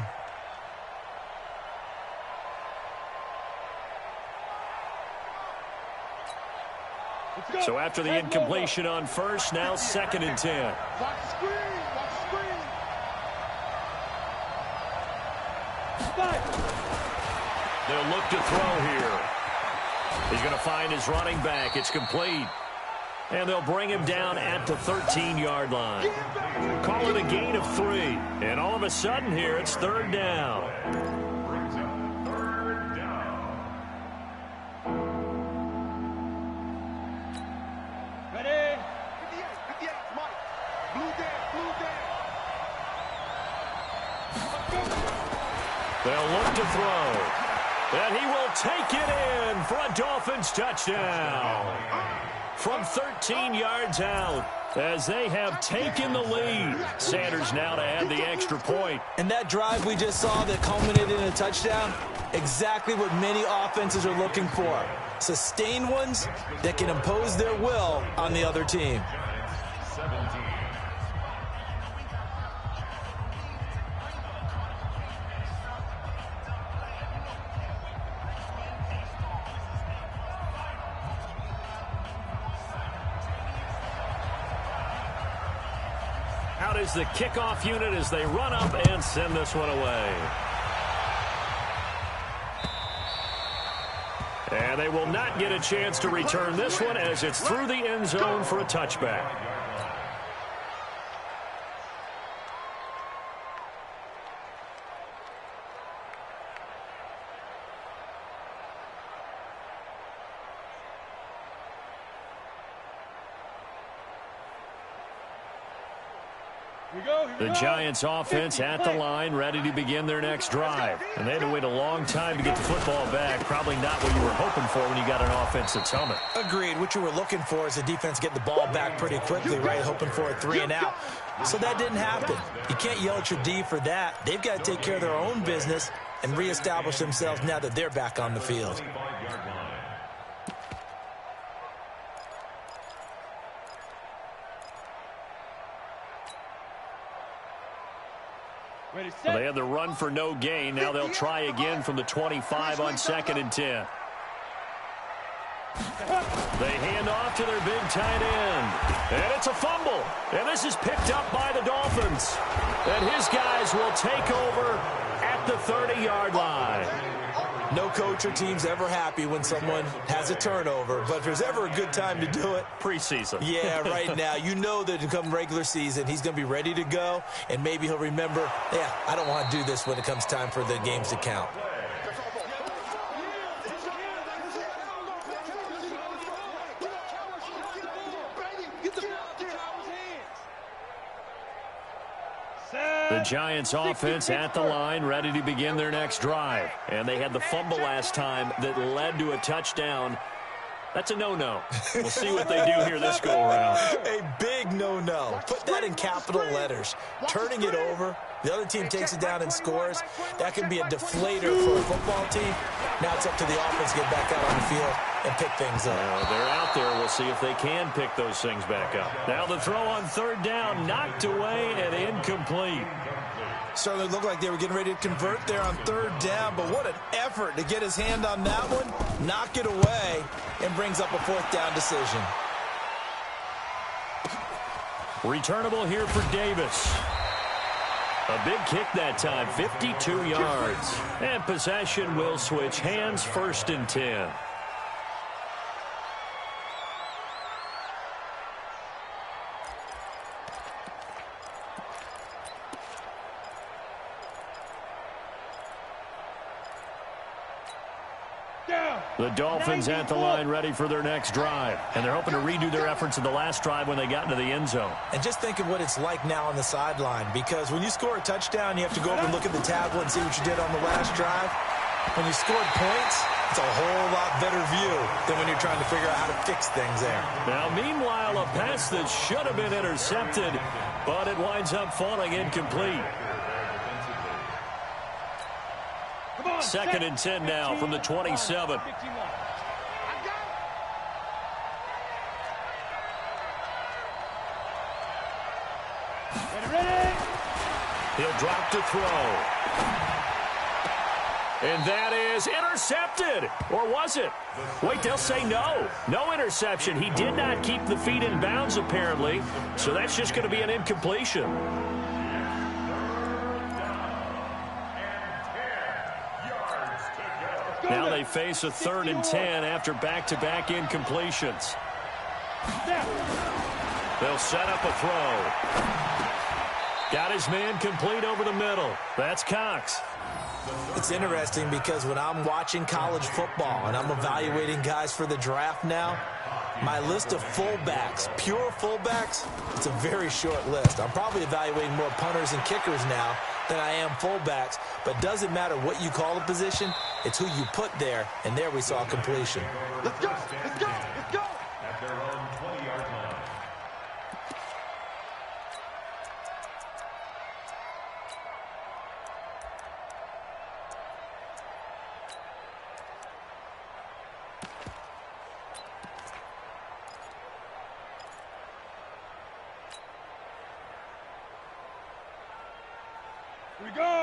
So after the incompletion on first, now 2nd and 10. Watch the screen. Watch the screen. They'll look to throw here. He's going to find his running back. It's complete. And they'll bring him down at the 13-yard line. Call it a gain of 3. And all of a sudden here, it's 3rd down. Brings up 3rd down. Ready. 58, Mike. Blue down. They'll look to throw. And he will take it in for a Dolphins touchdown. From 13 yards out as they have taken the lead. Sanders now to add the extra point. And that drive we just saw that culminated in a touchdown, exactly what many offenses are looking for. Sustained ones that can impose their will on the other team. 17. Out is the kickoff unit as they run up and send this one away. And they will not get a chance to return this one as it's through the end zone for a touchback. The Giants offense at the line, ready to begin their next drive. And they had to wait a long time to get the football back. Probably not what you were hoping for when you got an offense that's humming. Agreed. What you were looking for is the defense getting the ball back pretty quickly, right? Hoping for a 3 and out. So that didn't happen. You can't yell at your D for that. They've got to take care of their own business and reestablish themselves now that they're back on the field. Well, they had the run for no gain. Now they'll try again from the 25 on 2nd and 10. They hand off to their big tight end. And it's a fumble. And this is picked up by the Dolphins. And his guys will take over at the 30-yard line. No coach or team's ever happy when someone has a turnover, but if there's ever a good time to do it, preseason. Yeah, right now. You know that come regular season, he's going to be ready to go, and maybe he'll remember, yeah, I don't want to do this when it comes time for the games to count. The Giants offense at the line, ready to begin their next drive. And they had the fumble last time that led to a touchdown. That's a no-no. We'll see what they do here this go-around. A big no-no. Put that in capital letters. Turning it over, the other team takes it down and scores. That can be a deflator for a football team. Now it's up to the offense to get back out on the field and pick things up. They're out there. We'll see if they can pick those things back up. Now the throw on 3rd down, knocked away and incomplete. Certainly looked like they were getting ready to convert there on 3rd down, but what an effort to get his hand on that one, knock it away, and brings up a 4th down decision. Returnable here for Davis. A big kick that time, 52 yards. And possession will switch hands, 1st and 10. The Dolphins at the line, ready for their next drive. And they're hoping to redo their efforts in the last drive when they got into the end zone. And just think of what it's like now on the sideline, because when you score a touchdown, you have to go over and look at the tablet and see what you did on the last drive. When you scored points, it's a whole lot better view than when you're trying to figure out how to fix things there. Now, meanwhile, a pass that should have been intercepted, but it winds up falling incomplete. 2nd and 10 now from the 27. He'll drop to throw. And that is intercepted. Or was it? Wait, they'll say no. No interception. He did not keep the feet in bounds, apparently. So that's just going to be an incompletion. Now they face a 3rd and 10 after back-to-back incompletions. They'll set up a throw. Got his man complete over the middle. That's Cox. It's interesting because when I'm watching college football and I'm evaluating guys for the draft now, my list of fullbacks, pure fullbacks, it's a very short list. I'm probably evaluating more punters and kickers now than I am fullbacks, but doesn't matter what you call the position, it's who you put there, and there we saw completion. Let's go, let's go, let's go. At their own 20-yard line.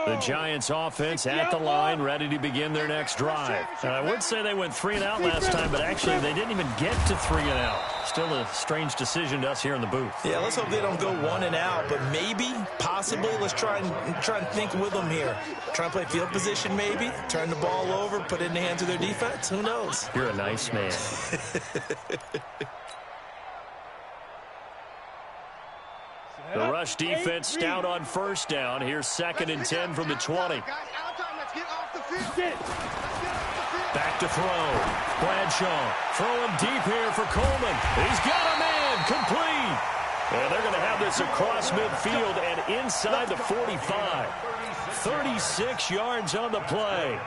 The Giants offense at the line, ready to begin their next drive. And I would say they went 3 and out last time, but actually they didn't even get to 3 and out. Still a strange decision to us here in the booth. Yeah, let's hope they don't go 1 and out, but maybe, possibly, let's try and think with them here. Try and play field position maybe, turn the ball over, put it in the hands of their defense. Who knows? You're a nice man. The rush defense stout on 1st down. Here's 2nd and 10 from the 20. Back to throw. Bradshaw throwing deep here for Coleman. He's got a man complete. And they're going to have this across midfield and inside the 45. 36 yards on the play.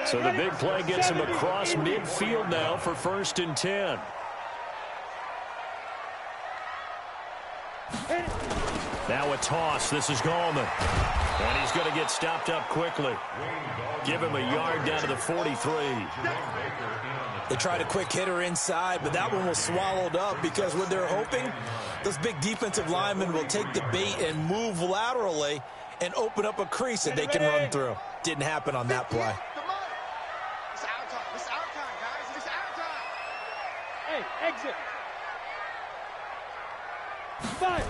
So the big play gets him across midfield now for 1st and 10. Now a toss. This is Gallman. And he's going to get stopped up quickly. Give him a yard down to the 43. They tried a quick hitter inside, but that one was swallowed up because what they're hoping, those big defensive linemen will take the bait and move laterally and open up a crease that they can run through. Didn't happen on that play. It's our time. It's our time, guys. It's our time. Hey, exit. 5.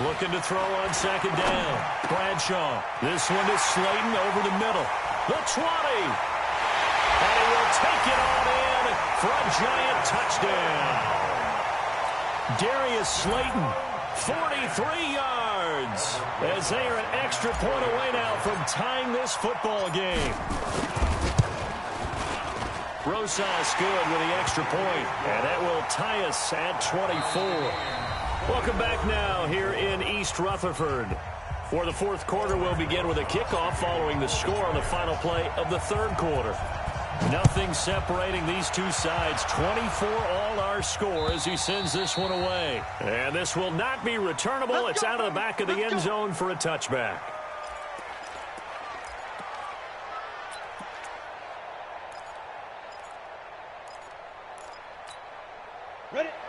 Looking to throw on 2nd down. Bradshaw. This one to Slayton over the middle. The 20. And he will take it on in for a giant touchdown. Darius Slayton, 43 yards. As they are an extra point away now from tying this football game. Rosas good with the extra point. And that will tie us at 24. Welcome back now here in East Rutherford. For the 4th quarter, we'll begin with a kickoff following the score on the final play of the 3rd quarter. Nothing separating these two sides. 24 all our score as he sends this one away. And this will not be returnable. It's out of the back of the end zone for a touchback.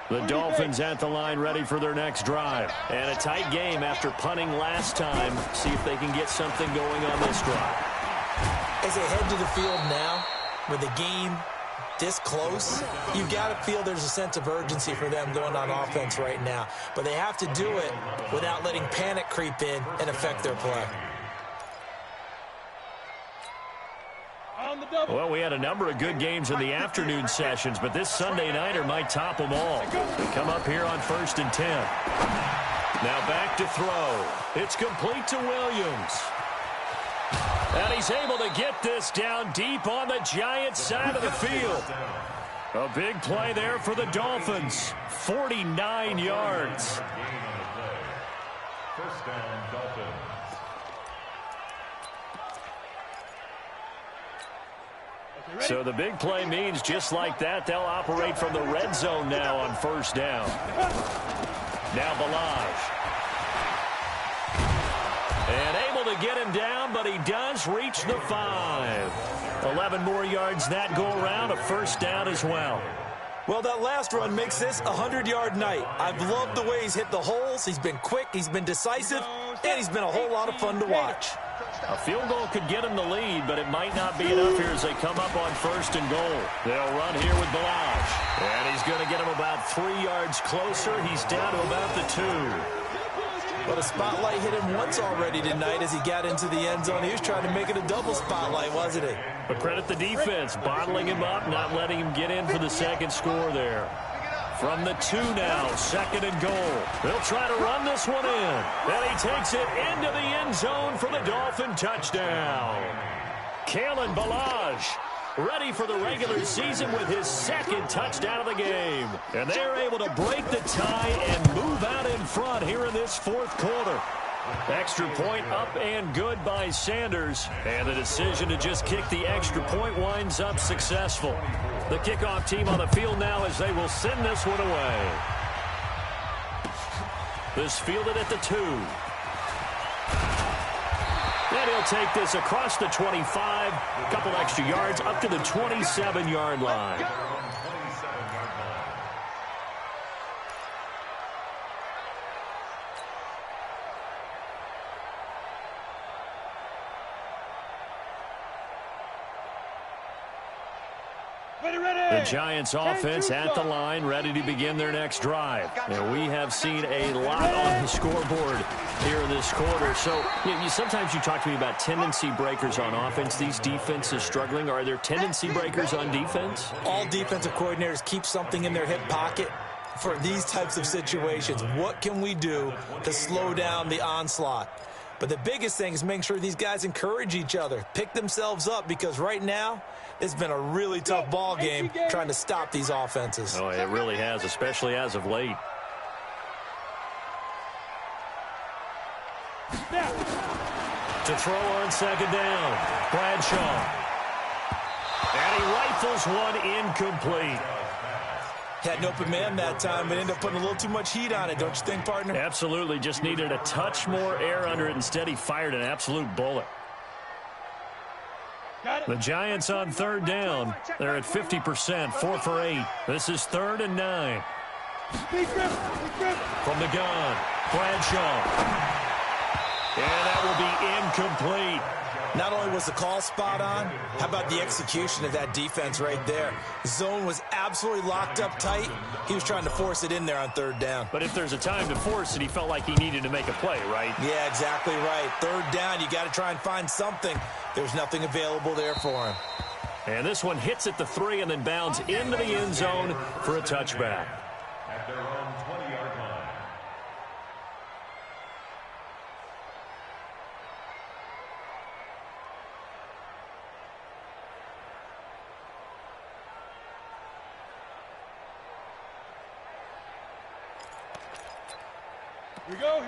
The Dolphins at the line ready for their next drive. And a tight game after punting last time. See if they can get something going on this drive. As they head to the field now, with the game this close, you got to feel there's a sense of urgency for them going on offense right now. But they have to do it without letting panic creep in and affect their play. Well, we had a number of good games in the afternoon sessions, but this Sunday nighter might top them all. They come up here on 1st and 10. Now back to throw. It's complete to Williams. And he's able to get this down deep on the Giants' side of the field. A big play there for the Dolphins. 49 yards. 1st down, Dolphins. So the big play means just like that, they'll operate from the red zone now on 1st down. Now Balaj. And able to get him down, but he does reach the 5. 11 more yards that go around, a 1st down as well. Well, that last run makes this a 100-yard night. I've loved the way he's hit the holes. He's been quick, he's been decisive, and he's been a whole lot of fun to watch. A field goal could get him the lead, but it might not be enough here as they come up on 1st and goal. They'll run here with Balaj. And he's going to get him about 3 yards closer. He's down to about the 2. But a spotlight hit him once already tonight as he got into the end zone. He was trying to make it a double spotlight, wasn't he? But credit the defense, bottling him up, not letting him get in for the 2nd score there. From the 2 now, 2nd and goal. They'll try to run this one in. And he takes it into the end zone for the Dolphin touchdown. Kalen Balaj, ready for the regular season with his 2nd touchdown of the game. And they're able to break the tie and move out in front here in this 4th quarter. Extra point up and good by Sanders. And the decision to just kick the extra point winds up successful. The kickoff team on the field now as they will send this one away. This fielded at the 2. And he'll take this across the 25. A couple extra yards up to the 27-yard line. The Giants offense at the line, ready to begin their next drive. And we have seen a lot on the scoreboard here in this quarter. So sometimes you talk to me about tendency breakers on offense. These defenses struggling. Are there tendency breakers on defense? All defensive coordinators keep something in their hip pocket for these types of situations. What can we do to slow down the onslaught? But the biggest thing is making sure these guys encourage each other, pick themselves up, because right now it's been a really tough ball game trying to stop these offenses. Oh, it really has, especially as of late. To throw on second down, Bradshaw. And he rifles one incomplete. Had an open man that time, but ended up putting a little too much heat on it, don't you think, partner? Absolutely. Just needed a touch more air under it. Instead, he fired an absolute bullet. The Giants on third down. They're at 50%, 4 for 8. This is 3rd and 9. From the gun, Bradshaw. And that will be incomplete. Not only was the call spot on, how about the execution of that defense right there? Zone was absolutely locked up tight. He was trying to force it in there on 3rd down. But if there's a time to force it, he felt like he needed to make a play, right? Yeah, exactly right. 3rd down, you got to try and find something. There's nothing available there for him. And this one hits at the 3 and then bounds into the end zone for a touchback. At their own 20-yard line.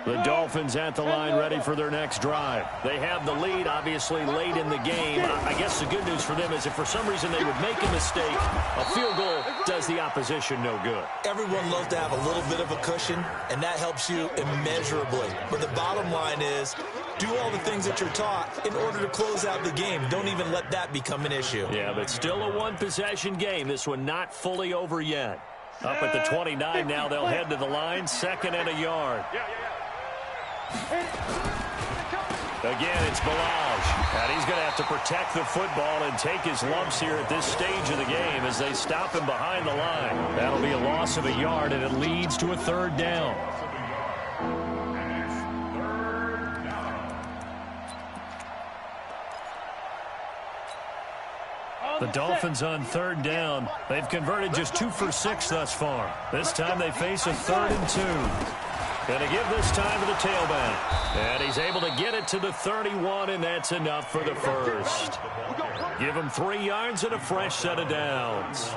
The Dolphins at the line ready for their next drive. They have the lead, obviously, late in the game. I guess the good news for them is if for some reason they would make a mistake, a field goal does the opposition no good. Everyone loves to have a little bit of a cushion, and that helps you immeasurably. But the bottom line is, do all the things that you're taught in order to close out the game. Don't even let that become an issue. Yeah, but still a one-possession game. This one not fully over yet. Up at the 29 now, they'll head to the line, 2nd and a yard. Again, it's Balaj, and he's going to have to protect the football and take his lumps here at this stage of the game as they stop him behind the line. That'll be a loss of a yard, and it leads to a 3rd down. The Dolphins on 3rd down. They've converted just 2 for 6 thus far. This time they face a 3rd and 2. Going to give this time to the tailback. And he's able to get it to the 31, and that's enough for the first. Give him 3 yards and a fresh set of downs.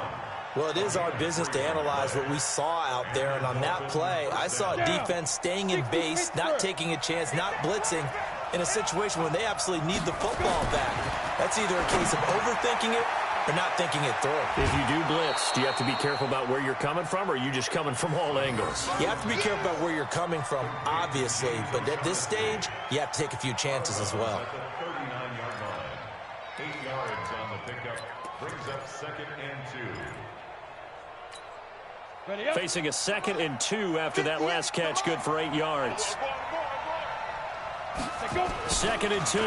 Well, it is our business to analyze what we saw out there, and on that play, I saw a defense staying in base, not taking a chance, not blitzing, in a situation when they absolutely need the football back. That's either a case of overthinking it or not thinking it through. If you do blitz, do you have to be careful about where you're coming from, or are you just coming from all angles? You have to be careful about where you're coming from, obviously, but at this stage, you have to take a few chances as well. At the 39-yard line. 8 yards on the pickup. Brings up 2nd and 2. Facing a 2nd and 2 after that last catch, good for 8 yards. 2nd and 2.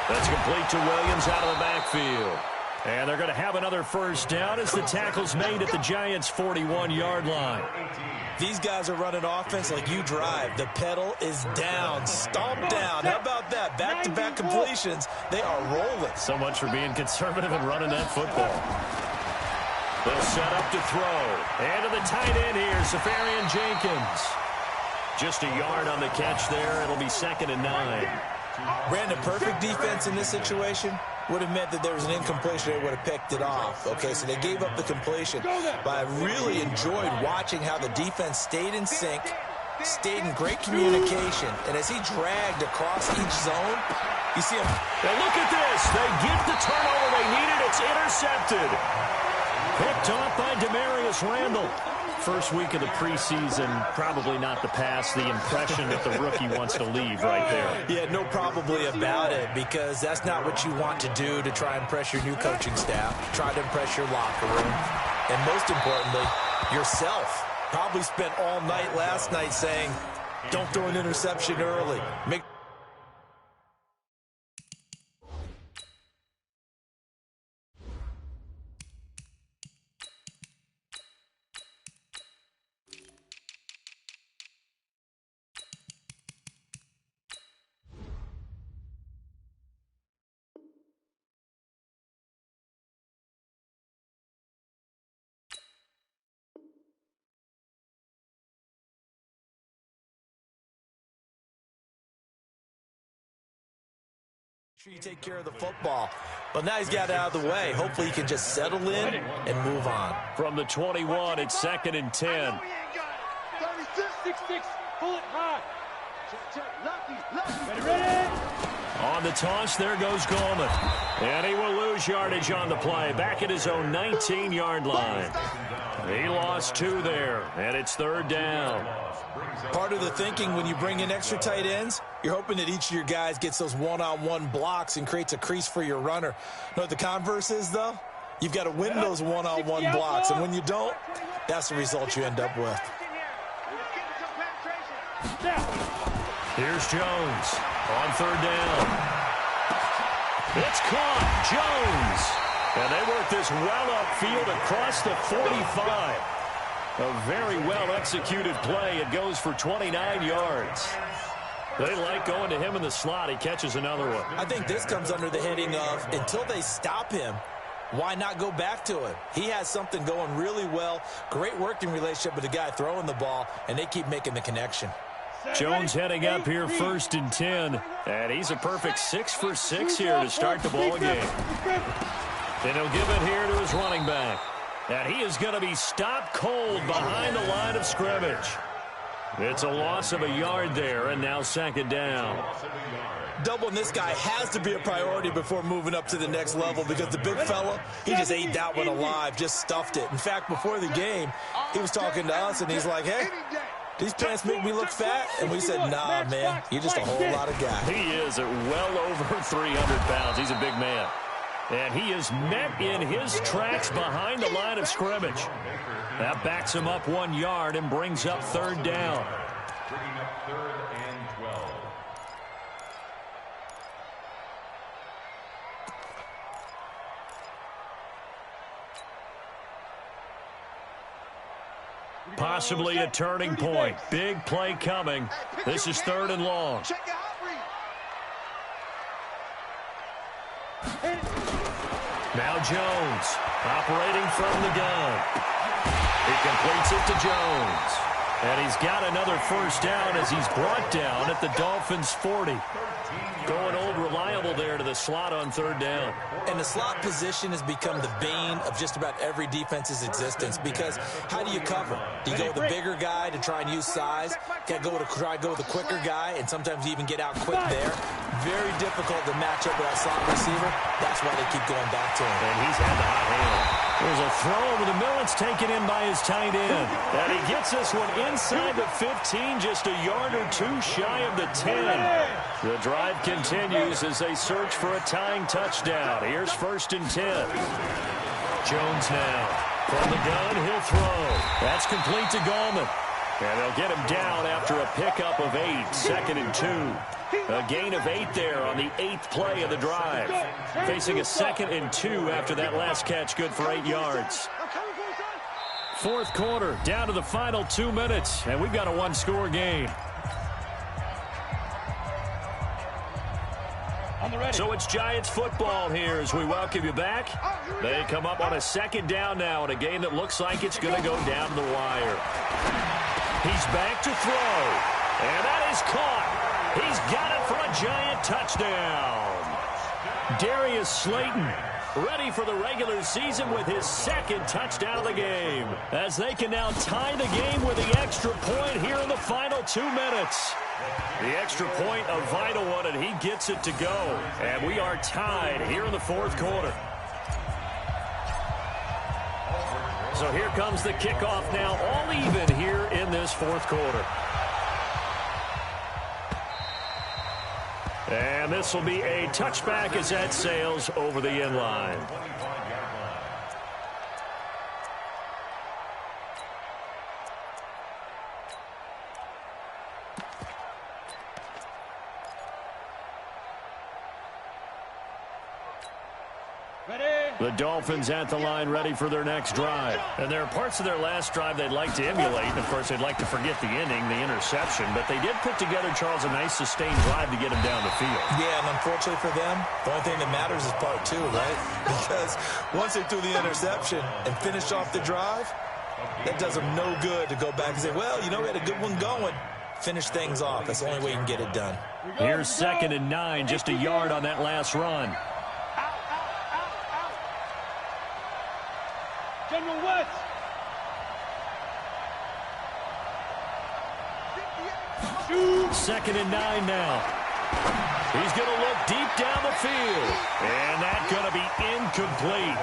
That's complete to Williams out of the backfield. And they're going to have another first down as the tackle's made at the Giants' 41-yard line. These guys are running offense like you drive. The pedal is down, stomped down. How about that? Back-to-back completions. They are rolling. So much for being conservative and running that football. They'll set up to throw. And to the tight end here, Safarian Jenkins. Just a yard on the catch there. It'll be 2nd and 9. Brandon, perfect defense in this situation would have meant that there was an incompletion. They would have picked it off. Okay, so they gave up the completion. But I really enjoyed watching how the defense stayed in sync, stayed in great communication. And as he dragged across each zone, you see him. Well, look at this. They get the turnover they needed. It's intercepted. Picked off by Demarius Randall. First week of the preseason, probably not the pass, the impression that the rookie wants to leave right there. Yeah, no probably about it, because that's not what you want to do to try and impress your new coaching staff, try to impress your locker room, and most importantly, yourself. Probably spent all night last night saying, don't throw an interception early. Make Sure you take care of the football. But now he's got it out of the way. Hopefully he can just settle in and move on. From the 21, it's 2nd and 10. 6-6, pull it high. Ready. On the toss, there goes Goldman. And he will lose yardage on the play. Back at his own 19-yard line. He lost 2 there, and it's 3rd down. Part of the thinking when you bring in extra tight ends, you're hoping that each of your guys gets those one-on-one blocks and creates a crease for your runner. You know what the converse is, though? You've got to win those one-on-one blocks, and when you don't, that's the result you end up with. Here's Jones on 3rd down. It's caught. Jones. And they work this well upfield across the 45. A very well-executed play. It goes for 29 yards. They like going to him in the slot. He catches another one. I think this comes under the heading of, until they stop him, why not go back to him? He has something going really well. Great working relationship with the guy throwing the ball, and they keep making the connection. Jones heading up here 1st and 10. And he's a perfect 6 for 6 here to start the ball game. And he'll give it here to his running back. And he is going to be stopped cold behind the line of scrimmage. It's a loss of a yard there, and now 2nd down. Doubling this guy has to be a priority before moving up to the next level, because the big fella, he just ate that one alive, just stuffed it. In fact, before the game, he was talking to us, and he's like, hey, these pants make me look fat. And we said, nah, man, you're just a whole lot of guy. He is at well over 300 pounds. He's a big man. And he is met in his tracks behind the line of scrimmage. That backs him up 1 yard and brings up 3rd down. Bringing up 3rd and 12. Possibly a turning point. Big play coming. This is 3rd and long. Now Jones operating from the gun. He completes it to Jones. And he's got another 1st down as he's brought down at the Dolphins' 40. Going old reliable there to the slot on 3rd down. And the slot position has become the bane of just about every defense's existence, because how do you cover? Do you go with the bigger guy to try and use size? Got to try to go with the quicker guy, and sometimes you even get out quick there. Very difficult to match up with that slot receiver. That's why they keep going back to him. And he's had the hot hand. There's a throw over the middle. It's taken in by his tight end. And he gets this one inside the 15, just a yard or 2 shy of the 10. The drive continues as they search for a tying touchdown. Here's 1st and 10. Jones now. From the gun, he'll throw. That's complete to Gallman. And they'll get him down after a pickup of 8. 2nd and 2. A gain of 8 there on the 8th play of the drive. Facing a 2nd and 2 after that last catch, good for 8 yards. 4th quarter, down to the final 2 minutes, and we've got a 1-score game. So it's Giants football here as we welcome you back. They come up on a 2nd down now in a game that looks like it's going to go down the wire. He's back to throw, and that is caught. He's got it for a Giant touchdown. Darius Slayton ready for the regular season with his 2nd touchdown of the game, as they can now tie the game with the extra point here in the final 2 minutes. The extra point, a vital one, and he gets it to go. And we are tied here in the 4th quarter. So here comes the kickoff now, all even here in this 4th quarter. And this will be a touchback as that sails over the end line. The Dolphins at the line ready for their next drive. And there are parts of their last drive they'd like to emulate. And, of course, they'd like to forget the inning, the interception. But they did put together, Charles, a nice sustained drive to get them down the field. Yeah, and unfortunately for them, the only thing that matters is part 2, right? Because once they threw the interception and finished off the drive, that does them no good to go back and say, well, you know, we had a good one going. finish things off. That's the only way you can get it done. Here's 2nd and 9, just a yard on that last run. General West. Second and 9 now. He's going to look deep down the field. And that's going to be incomplete.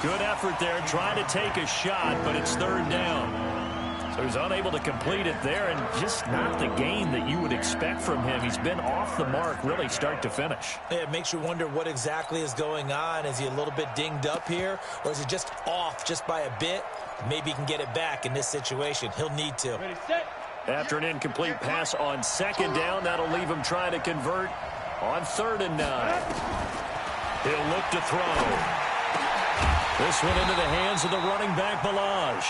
Good effort there trying to take a shot, but it's 3rd down. So he's unable to complete it there, and just not the game that you would expect from him. He's been off the mark really start to finish. Yeah, it makes you wonder what exactly is going on. Is he a little bit dinged up here, or is he just off just by a bit? Maybe he can get it back in this situation. He'll need to. Ready, set. After an incomplete pass on 2nd down, that'll leave him trying to convert on 3rd and 9. He'll look to throw. This one into the hands of the running back, Balaj.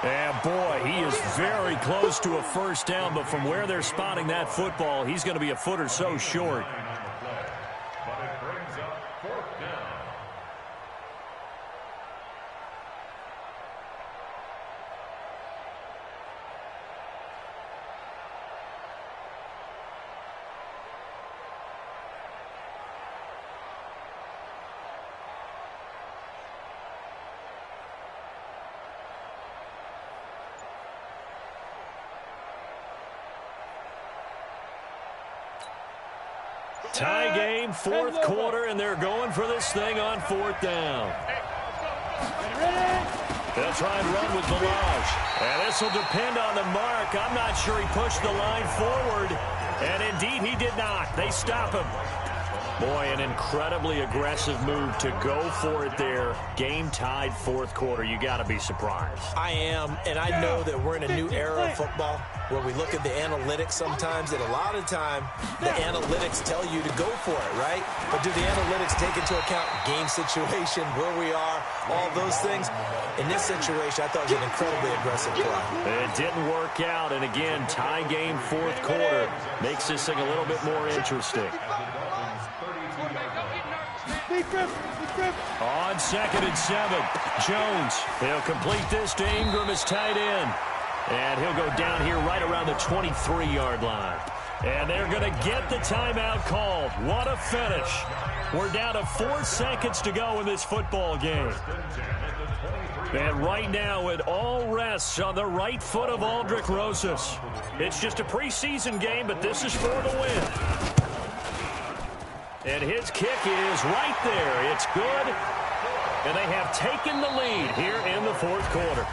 And, boy, he is very close to a 1st down, but from where they're spotting that football, he's going to be a foot or so short. But it brings up 4th down. Tie game, 4th quarter, and they're going for this thing on 4th down. They'll try and run with Balaj. And this will depend on the mark. I'm not sure he pushed the line forward. And indeed, he did not. They stop him. Boy, an incredibly aggressive move to go for it there. Game tied 4th quarter. You got to be surprised. I am, and I know that we're in a new era of football where we look at the analytics sometimes, and a lot of time the analytics tell you to go for it, right? But do the analytics take into account game situation, where we are, all those things? In this situation, I thought it was an incredibly aggressive play. It didn't work out, and again, tie game 4th quarter makes this thing a little bit more interesting. On 2nd and 7, Jones. He'll complete this to Ingram as tight end. And he'll go down here right around the 23-yard line. And they're going to get the timeout called. What a finish. We're down to 4 seconds to go in this football game. And right now it all rests on the right foot of Aldrick Rosas. It's just a preseason game, but this is for the win. And his kick is right there. It's good. And they have taken the lead here in the 4th quarter.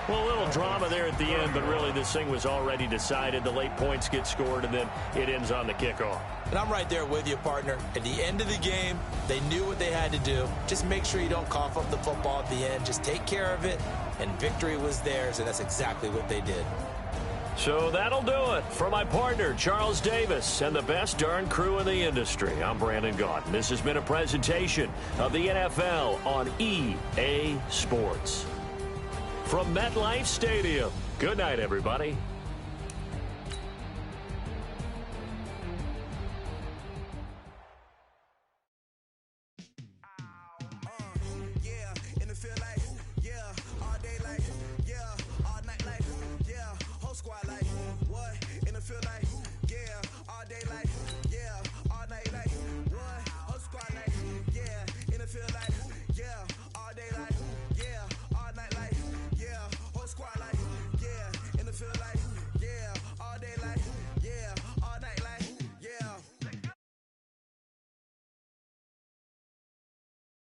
Well, a little drama there at the end, but really this thing was already decided. The late points get scored, and then it ends on the kickoff. And I'm right there with you, partner. At the end of the game, they knew what they had to do. Just make sure you don't cough up the football at the end. Just take care of it, and victory was theirs, and that's exactly what they did. So that'll do it for my partner, Charles Davis, and the best darn crew in the industry. I'm Brandon Gaudin. This has been a presentation of the NFL on EA Sports. From MetLife Stadium, good night, everybody. Squad like, what? In the field like,